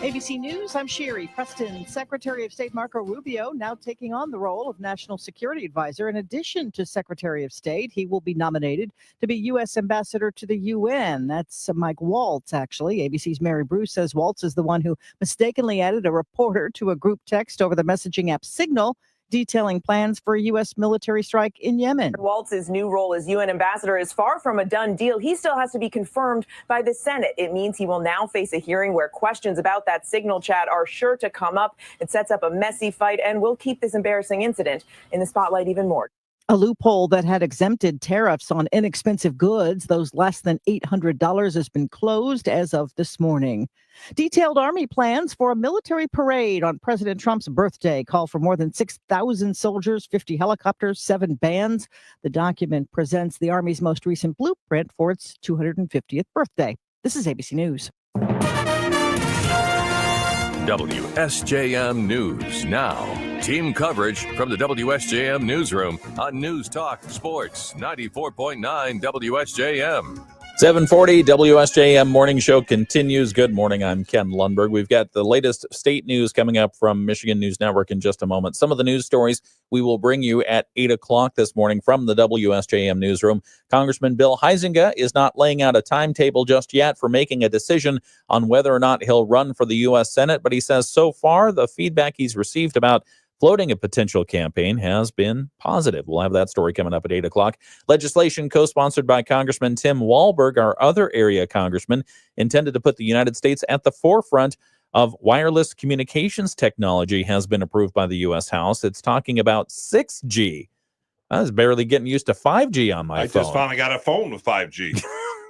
ABC News, I'm Sherry Preston. Secretary of State Marco Rubio now taking on the role of National Security Advisor. In addition to Secretary of State, he will be nominated to be U.S. Ambassador to the UN. That's Mike Waltz, actually. ABC's Mary Bruce says Waltz is the one who mistakenly added a reporter to a group text over the messaging app Signal detailing plans for a U.S. military strike in Yemen. Waltz's new role as UN ambassador is far from a done deal. He still has to be confirmed by the Senate. It means he will now face a hearing where questions about that signal chat are sure to come up. It sets up a messy fight and will keep this embarrassing incident in the spotlight even more. A loophole that had exempted tariffs on inexpensive goods, those less than $800, has been closed as of this morning. Detailed Army plans for a military parade on President Trump's birthday call for more than 6,000 soldiers, 50 helicopters, 7 bands. The document presents the Army's most recent blueprint for its 250th birthday. This is ABC News. WSJM News Now. Team coverage from the WSJM Newsroom on News Talk Sports 94.9 WSJM. 740 WSJM Morning Show continues. Good morning. I'm Ken Lundberg. We've got the latest state news coming up from Michigan News Network in just a moment. Some of the news stories we will bring you at 8 o'clock this morning from the WSJM Newsroom. Congressman Bill Huizenga is not laying out a timetable just yet for making a decision on whether or not he'll run for the U.S. Senate, but he says so far the feedback he's received about floating a potential campaign has been positive. We'll have that story coming up at 8 o'clock. Legislation co-sponsored by Congressman Tim Walberg, our other area congressman, intended to put the United States at the forefront of wireless communications technology, has been approved by the U.S. House. It's talking about 6G. I was barely getting used to 5G on my phone. I just finally got a phone with 5G.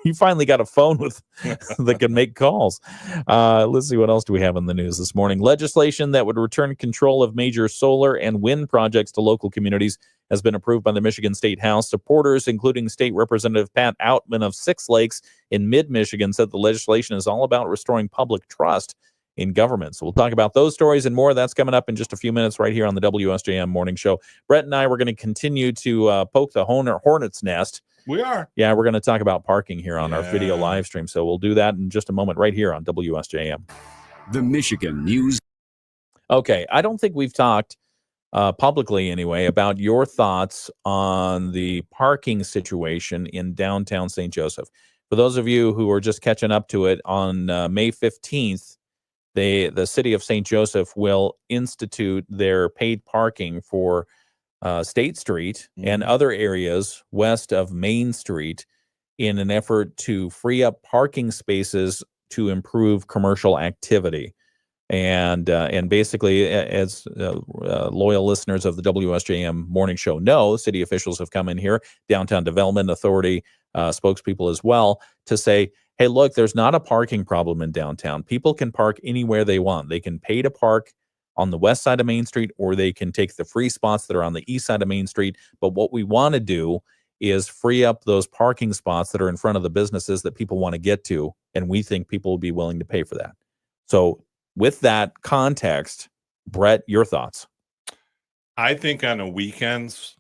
You finally got a phone with that can make calls. Let's see, what else do we have in the news this morning? Legislation that would return control of major solar and wind projects to local communities has been approved by the Michigan State House. Supporters, including State Representative Pat Outman of Six Lakes in mid-Michigan, said the legislation is all about restoring public trust in government. So we'll talk about those stories and more. That's coming up in just a few minutes right here on the WSJM Morning Show. Brett and I were going to continue to poke the hornet's nest. We are. Yeah, we're going to talk about parking here on our video live stream. So we'll do that in just a moment right here on WSJM. The Michigan News. Okay, I don't think we've talked publicly anyway about your thoughts on the parking situation in downtown St. Joseph. For those of you who are just catching up to it, on May 15th, the city of St. Joseph will institute their paid parking for State Street and other areas west of Main Street in an effort to free up parking spaces to improve commercial activity. And basically, as loyal listeners of the WSJM Morning Show know, city officials have come in here, Downtown Development Authority spokespeople as well, to say, hey, look, there's not a parking problem in downtown. People can park anywhere they want. They can pay to park on the west side of Main Street, or they can take the free spots that are on the east side of Main Street. But what we want to do is free up those parking spots that are in front of the businesses that people want to get to, and we think people will be willing to pay for that. So with that context, Brett, your thoughts? I think on the weekends,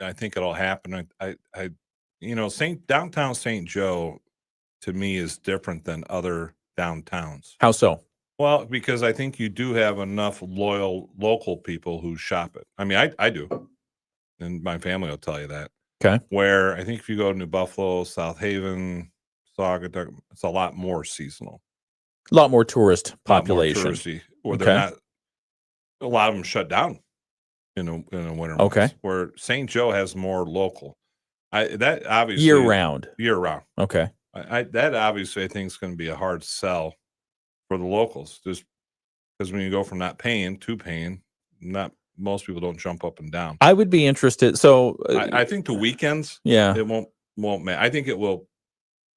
I think it'll happen. Downtown St. Joe, to me, is different than other downtowns. How so? Well, because I think you do have enough loyal local people who shop it. I mean, I do, and my family will tell you that. Okay. Where I think if you go to New Buffalo, South Haven, Saugatuck, it's a lot more seasonal. A lot more tourist population. A lot more touristy, where they're not. A lot of them shut down in the winter months. Okay. Where St. Joe has more local. That obviously Year round. Okay. I that obviously I think is going to be a hard sell for the locals, just because when you go from not paying to paying, most people don't jump up and down. I would be interested. So I think the weekends, it won't matter. I think it will.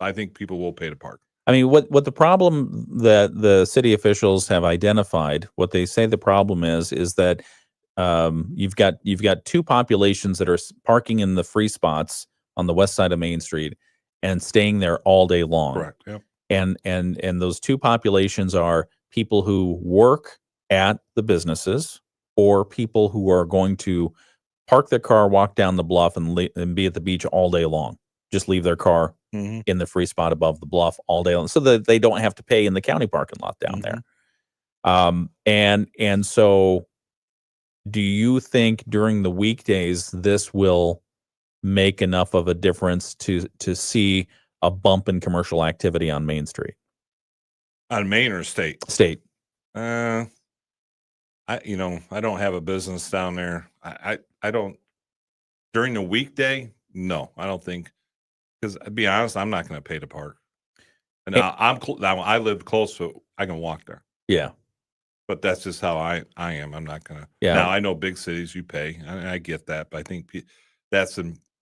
I think people will pay to park. I mean, what the problem that the city officials have identified, what they say the problem is that you've got two populations that are parking in the free spots on the west side of Main Street and staying there all day long. Correct. Yep. And those two populations are people who work at the businesses or people who are going to park their car, walk down the bluff, and be at the beach all day long. Just leave their car in the free spot above the bluff all day long, so that they don't have to pay in the county parking lot down there. And so, do you think during the weekdays this will make enough of a difference to see a bump in commercial activity on Main Street? On Main or State? State. I don't have a business down there. I don't during the weekday. No, I don't think, because to be honest, I'm not going to pay to park. And now now I live close, so I can walk there. Yeah. But that's just how I am. I'm not going to. Yeah. Now I know big cities you pay, and I get that, but I think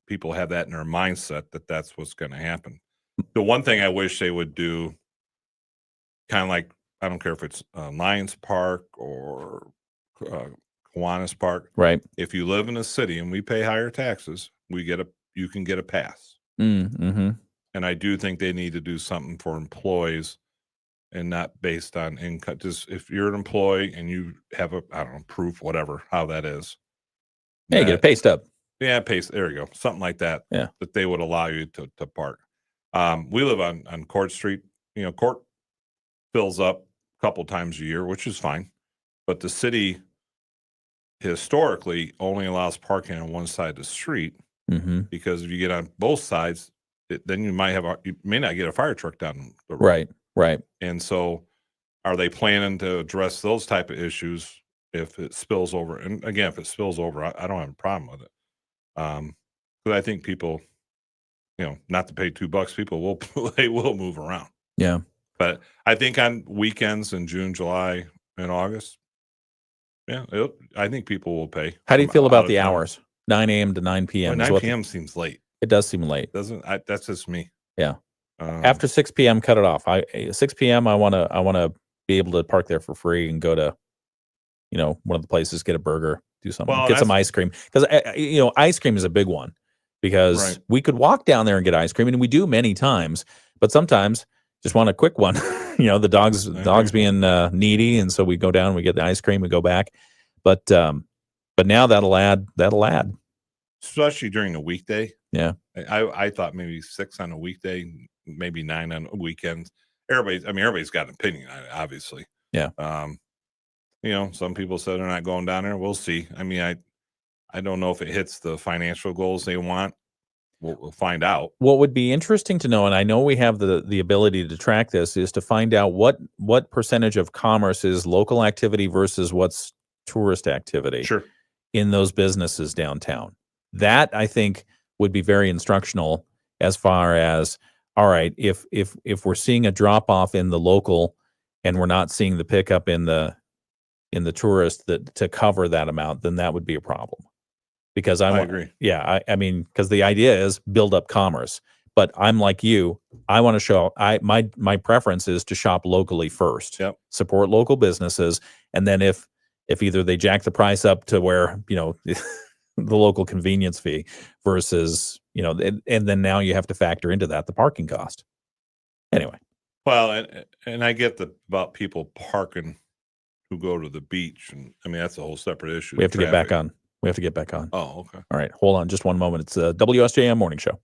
people have that in their mindset that that's what's going to happen. The one thing I wish they would do, kind of like, I don't care if it's Lions Park or Kiwanis Park. Right. If you live in a city and we pay higher taxes, you can get a pass. Mm-hmm. And I do think they need to do something for employees and not based on income. Just if you're an employee and you have proof, whatever, how that is. Yeah, get a pay stub. Yeah, there you go. Something like that. Yeah. That they would allow you to park. We live on Court Street. Court fills up a couple times a year, which is fine. But the city historically only allows parking on one side of the street, because if you get on both sides, then you may not get a fire truck down the road. Right. And so, are they planning to address those type of issues if it spills over? And again, if it spills over, I don't have a problem with it. But I think people, not to pay $2, people will move around. Yeah. But I think on weekends in June, July, and August, I think people will pay. How do you feel about the town. hours? 9 a.m. to 9 p.m. Well, 9 p.m. seems late. It does seem late. That's just me. Yeah. After 6 p.m., cut it off. 6 p.m. I want to be able to park there for free and go to, one of the places, get a burger, do something, get some ice cream. Because ice cream is a big one, because we could walk down there and get ice cream, and we do many times. But sometimes just want a quick one. The dogs being needy, and so we go down, we get the ice cream, we go back. But now that'll add. Especially during the weekday. Yeah. I thought maybe 6 on a weekday, maybe 9 on weekends. Everybody's got an opinion on it, obviously. Yeah. Some people said they're not going down there. We'll see. I don't know if it hits the financial goals they want. We'll find out. What would be interesting to know, and I know we have the ability to track this, is to find out what percentage of commerce is local activity versus what's tourist activity. Sure. In those businesses downtown. That, I think, would be very instructional as far as, all right, if we're seeing a drop off in the local and we're not seeing the pickup in the tourist to cover that amount, then that would be a problem. Because I agree. Yeah, because the idea is build up commerce. But I'm like you. I want to show. My preference is to shop locally first. Yep. Support local businesses, and then if either they jack the price up to where the local convenience fee versus and then now you have to factor into that the parking cost. Anyway. Well, and I get about people parking who go to the beach, and that's a whole separate issue. We have to get back on. Oh, okay. All right. Hold on just one moment. It's a WSJM morning show.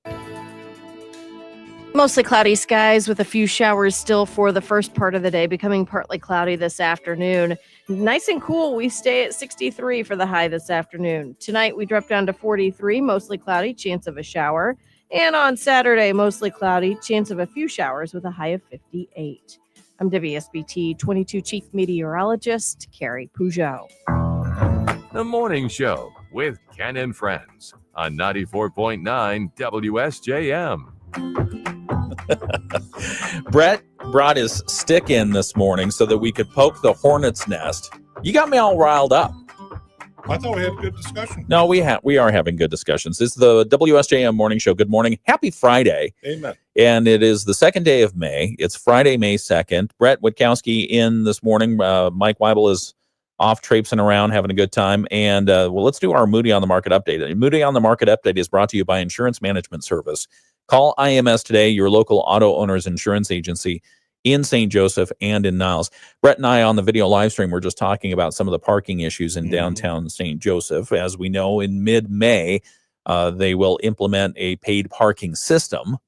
Mostly cloudy skies with a few showers still for the first part of the day, becoming partly cloudy this afternoon. Nice and cool. We stay at 63 for the high this afternoon. Tonight, we drop down to 43, mostly cloudy, chance of a shower. And on Saturday, mostly cloudy, chance of a few showers with a high of 58. I'm WSBT 22 Chief Meteorologist Carrie Peugeot. The Morning Show with Ken and Friends on 94.9 WSJM. Brett brought his stick in this morning so that we could poke the hornet's nest. You got me all riled up. I thought we had a good discussion. No, we are having good discussions. This is the WSJM morning show. Good morning. Happy Friday. Amen. And it is the second day of May. It's Friday, May 2nd. Brett Witkowski in this morning. Mike Weibel is off traipsing around, having a good time. And let's do our Moody on the Market update. Moody on the Market update is brought to you by Insurance Management Service. Call IMS today, your local auto owner's insurance agency in St. Joseph and in Niles. Brett and I on the video live stream were just talking about some of the parking issues in downtown St. Joseph. As we know, in mid-May, they will implement a paid parking system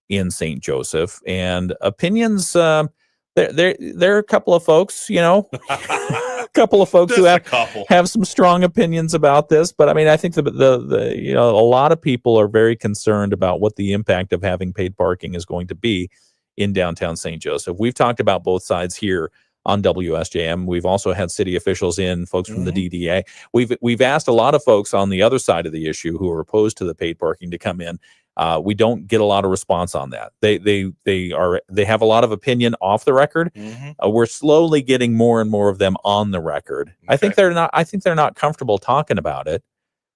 in St. Joseph. And opinions, there are a couple of folks, a couple of folks who have some strong opinions about this. But I think the a lot of people are very concerned about what the impact of having paid parking is going to be in downtown St. Joseph. We've talked about both sides here on WSJM. We've also had city officials in, folks from the DDA. We've asked a lot of folks on the other side of the issue who are opposed to the paid parking to come in. We don't get a lot of response on that. They have a lot of opinion off the record. We're slowly getting more and more of them on the record. I think they're not comfortable talking about it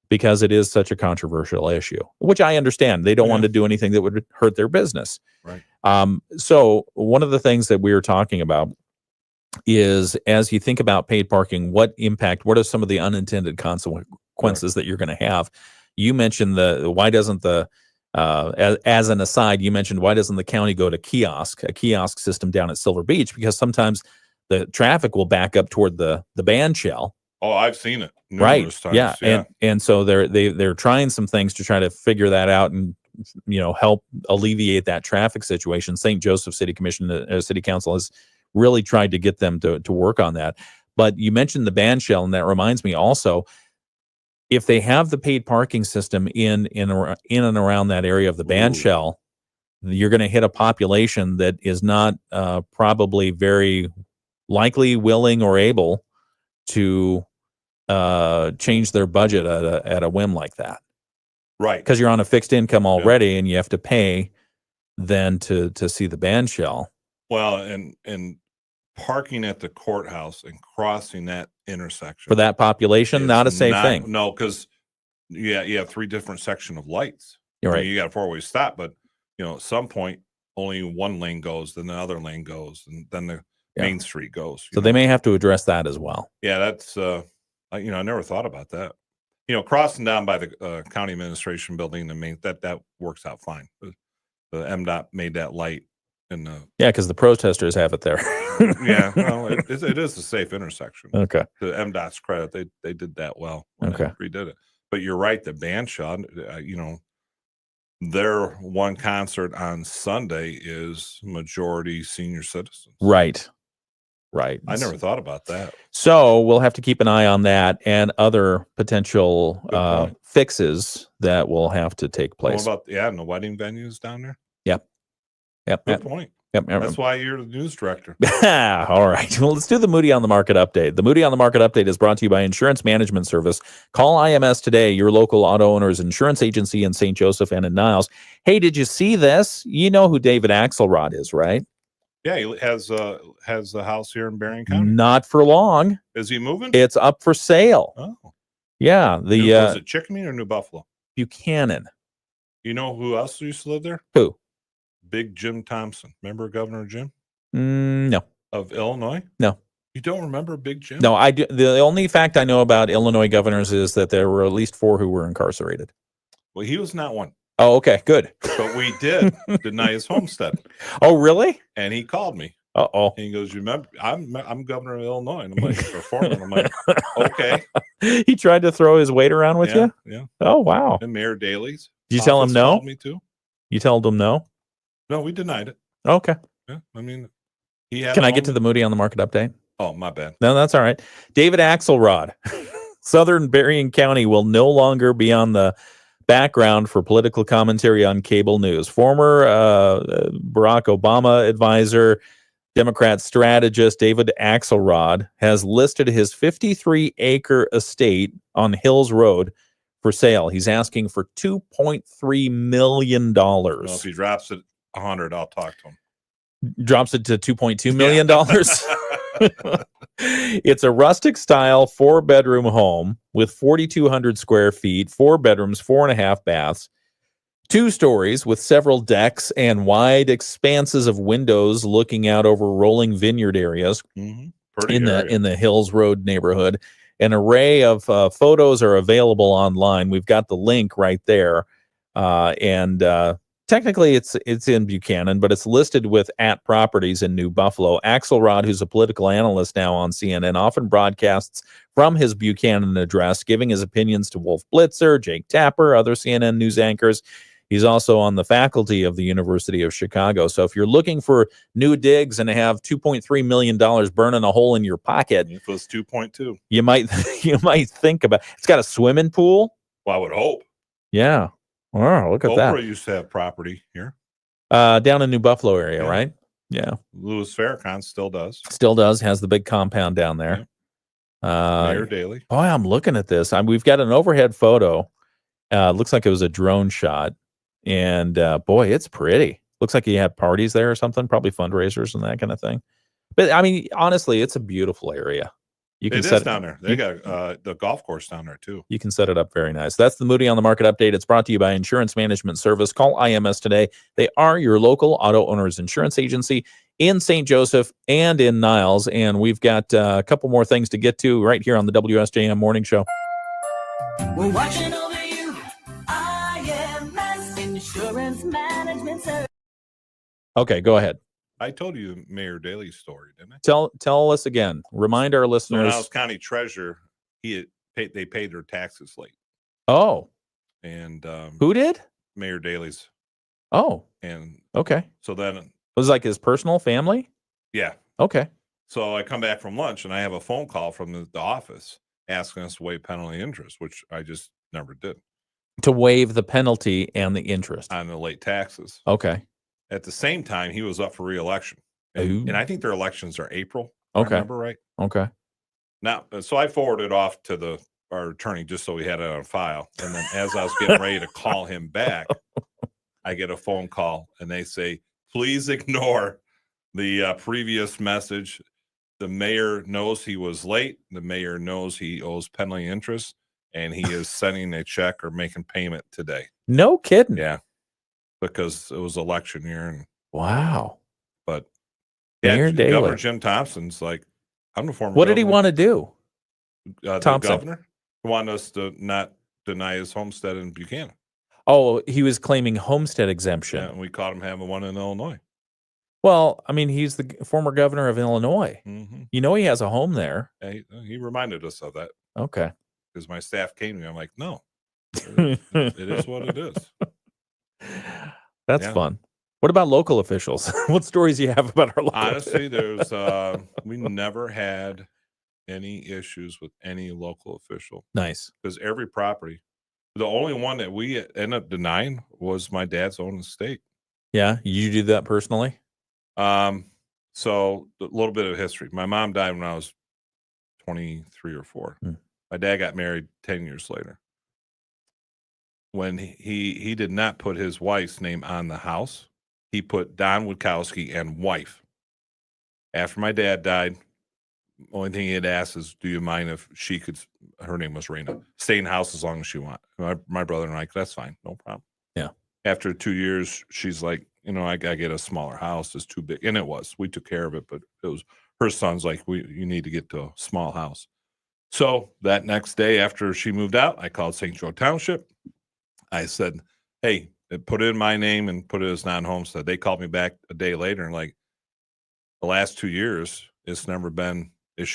because it is such a controversial issue, which I understand. They don't want to do anything that would hurt their business. Right. So one of the things that we were talking about is, as you think about paid parking, what are some of the unintended consequences that you're going to have? You mentioned why doesn't the as an aside, you mentioned, why doesn't the county go to a kiosk system down at Silver Beach? Because sometimes the traffic will back up toward the band shell. Oh, I've seen it Right. numerous times. Yeah. And so they're trying some things to try to figure that out and, help alleviate that traffic situation. St. Joseph City City Council has really tried to get them to work on that. But you mentioned the band shell, and that reminds me also, if they have the paid parking system in and around that area of the band shell, you're going to hit a population that is not probably very likely, willing, or able to change their budget at a whim like that. Right. Because you're on a fixed income already, and you have to pay then to see the band shell. Well, and parking at the courthouse and crossing that intersection For that population, not a safe thing. No, because you have 3 different sections of lights. You're right. You got a 4-way stop, but at some point only one lane goes, then the other lane goes, and then the main street goes. So they may have to address that as well. Yeah, that's I never thought about that. Crossing down by the county administration building, that works out fine. The MDOT made that light, and because the protesters have it there. yeah, well, it is a safe intersection. Okay. To MDOT's credit, they did that well. When they redid it. But you're right, the band shell, their one concert on Sunday is majority senior citizens. Right. I never thought about that. So we'll have to keep an eye on that and other potential fixes that will have to take place. What about and the wedding venues down there? Yep. Good point. Yep. That's why you're the news director. All right. Well, let's do the Moody on the Market update. The Moody on the Market update is brought to you by Insurance Management Service. Call IMS today, your local auto owner's insurance agency in St. Joseph and in Niles. Hey, did you see this? You know who David Axelrod is, right? Yeah, he has the house here in Berrien County. Not for long. Is he moving? It's up for sale. Oh. Yeah. Was it Chickamee or New Buffalo? Buchanan. You know who else used to live there? Who? Big Jim Thompson. Remember Governor Jim? No. Of Illinois? No. You don't remember Big Jim? No, I do. The only fact I know about Illinois governors is that there were at least 4 who were incarcerated. Well, he was not one. Oh, okay, good. But we did deny his homestead. Oh, really? And he called me. Uh-oh. And he goes, "Remember, I'm governor of Illinois." And I'm like, "For foreman." I'm like, "Okay." He tried to throw his weight around with you? Yeah. Oh, wow. And Mayor Daley's. Did you tell him no? Called me too. You told him no? No, we denied it. Okay. Yeah, I mean, he had. Can I get to the Moody on the Market update? Oh, my bad. No, that's all right. David Axelrod. Southern Berrien County will no longer be on the background for political commentary on cable news. Former Barack Obama advisor, Democrat strategist David Axelrod has listed his 53-acre estate on Hills Road for sale. He's asking for $2.3 million. Well, if he drops it 100, I'll talk to him. Drops it to $2.2 million. It's a rustic style 4-bedroom home with 4,200 square feet, 4 bedrooms, 4.5 baths, 2 stories with several decks and wide expanses of windows looking out over rolling vineyard areas in the Hills Road neighborhood. An array of photos are available online. We've got the link right there. Technically, it's in Buchanan, but it's listed with @properties in New Buffalo. Axelrod, who's a political analyst now on CNN, often broadcasts from his Buchanan address, giving his opinions to Wolf Blitzer, Jake Tapper, other CNN news anchors. He's also on the faculty of the University of Chicago. So if you're looking for new digs and have $2.3 million burning a hole in your pocket, if it was 2.2, you might think about. It's got a swimming pool. Well, I would hope. Yeah. Wow, look at that. Oprah used to have property here. Down in New Buffalo area, right? Yeah. Louis Farrakhan still does. Still does. Has the big compound down there. Mayor Daley. Boy, I'm looking at this. We've got an overhead photo. Looks like it was a drone shot. And boy, it's pretty. Looks like he had parties there or something, probably fundraisers and that kind of thing. But I mean, honestly, it's a beautiful area. You can It set is down there. They got the golf course down there too. You can set it up very nice. That's the Moody on the Market update. It's brought to you by Insurance Management Service. Call IMS today. They are your local auto owners insurance agency in St. Joseph and in Niles. And we've got a couple more things to get to right here on the WSJM Morning Show. We're watching over you. IMS Insurance Management Service. Okay, go ahead. I told you Mayor Daley's story, didn't I? Tell us again. Remind our So when listeners. I was county treasurer, they paid their taxes late. Oh, And who did? Mayor Daley's. Oh, And okay. so then, It was like his personal family? yeah. Okay. So I come back from lunch and I have a phone call from the office asking us to waive penalty interest, which I just never did To waive the penalty and the interest. on the late taxes. Okay. At the same time, he was up for re-election. And I think their elections are April. if I Okay. remember right. Okay. Now, so I forwarded off to our attorney just so we had it on file. And then as I was getting ready to call him back, I get a phone call and they say, please ignore the previous message. The mayor knows he was late. The mayor knows he owes penalty interest, and he is sending a check or making payment today. No kidding. Yeah, because it was election year. And Wow. but Mayor Daley. Governor Jim Thompson's like, I'm the former. What did he governor. want to do? The Thompson? governor wanted us to not deny his homestead in Buchanan. Oh, he was claiming homestead exemption. Yeah, and we caught him having one in Illinois. Well, I mean, he's the former governor of Illinois. Mm-hmm. You know, he has a home there. He reminded us of that Okay. because my staff came to me. I'm like, no, it is what it is. That's Yeah. fun. What about local officials? What stories do you have about our local Honestly, there's we never had any issues with any local official Nice. because every property, the only one that we ended up denying was my dad's own estate. Yeah. You do that personally? So a little bit of history. My mom died when I was 23 or 4. My dad got married 10 years later. When he did not put his wife's name on the house, he put Don Witkowski and wife. After my dad died, only thing he had asked is, do you mind if she could, her name was Raina, stay in the house as long as she wants. My brother and I, that's fine, no problem. Yeah. After 2 years, she's like, I gotta get a smaller house. It's too big. And it was. We took care of it, but it was her son's like, you need to get to a small house. So that next day after she moved out, I called St. Joe Township. I said, hey, put it in my name and put it as non-homestead. They called me back a day later and like, the last 2 years, it should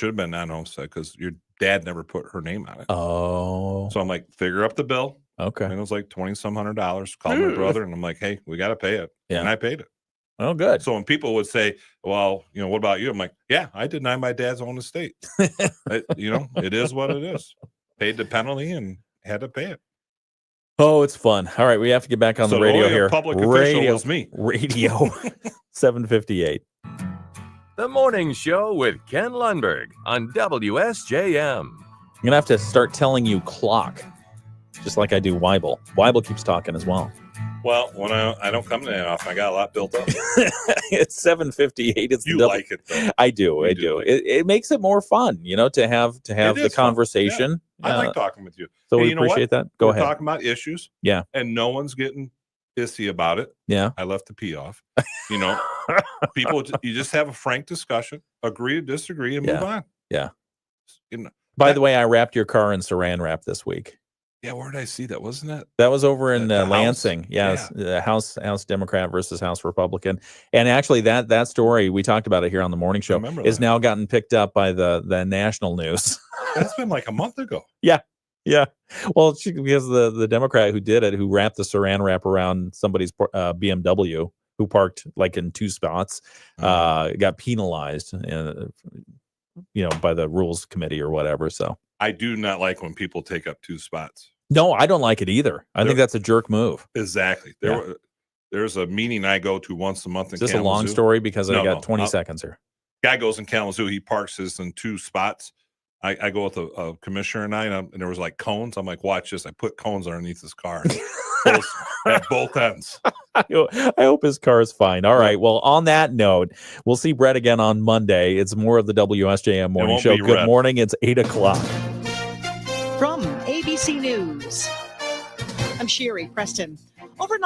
have been non-homestead because your dad never put her name on it. Oh. So I'm like, figure up the bill. Okay. And it was like $20-some hundred. Called my brother and I'm like, hey, we got to pay it. Yeah. And I paid it. Oh, good. So when people would say, well, what about you? I'm like, yeah, I deny my dad's own estate. It is what it is. Paid the penalty and had to pay it. Oh, it's fun. All right. We have to get back on the radio only a here. public official was me. Radio 758. The Morning Show with Ken Lundberg on WSJM. I'm going to have to start telling you clock, just like I do Weibel. Weibel keeps talking as well. Well, when I don't come to that often, I got a lot built up. It's 7:58. It's You the like it, though. I do. I do. It makes it more fun, to have It the is fun. conversation. I like talking with you. So Hey, we you know what? appreciate that. Go We're ahead. talking about issues. Yeah. And no one's getting pissy about it. Yeah. I left the pee off. People, you just have a frank discussion, agree to disagree, and move on. Yeah. You know, By the way, I wrapped your car in saran wrap this week. yeah, where did I see that? Wasn't that? That was over in The House. Lansing. Yes, the House Democrat versus House Republican. And actually, that story we talked about it here on the morning show remember is that. now gotten picked up by the national news. That's been like a month ago. Yeah. Well, because the Democrat who did it, who wrapped the saran wrap around somebody's BMW who parked like in 2 spots, got penalized, by the rules committee or whatever. So I do not like when people take up 2 spots. no, I don't like it either. I think that's a jerk move. Exactly. There's a meeting I go to once a month in Is this a long Kalamazoo. story? Because I No, got no. 20 seconds here. Guy goes in Kalamazoo. He parks his in 2 spots. I go with a commissioner and and there was like cones. I'm like, watch this. I put cones underneath his car at both ends. I hope his car is fine. All right. Well, on that note, we'll see Brett again on Monday. It's more of the WSJM Morning won't Show. be Good red. morning. It's 8 o'clock. From ABC News, I'm Sherry Preston. Overnight.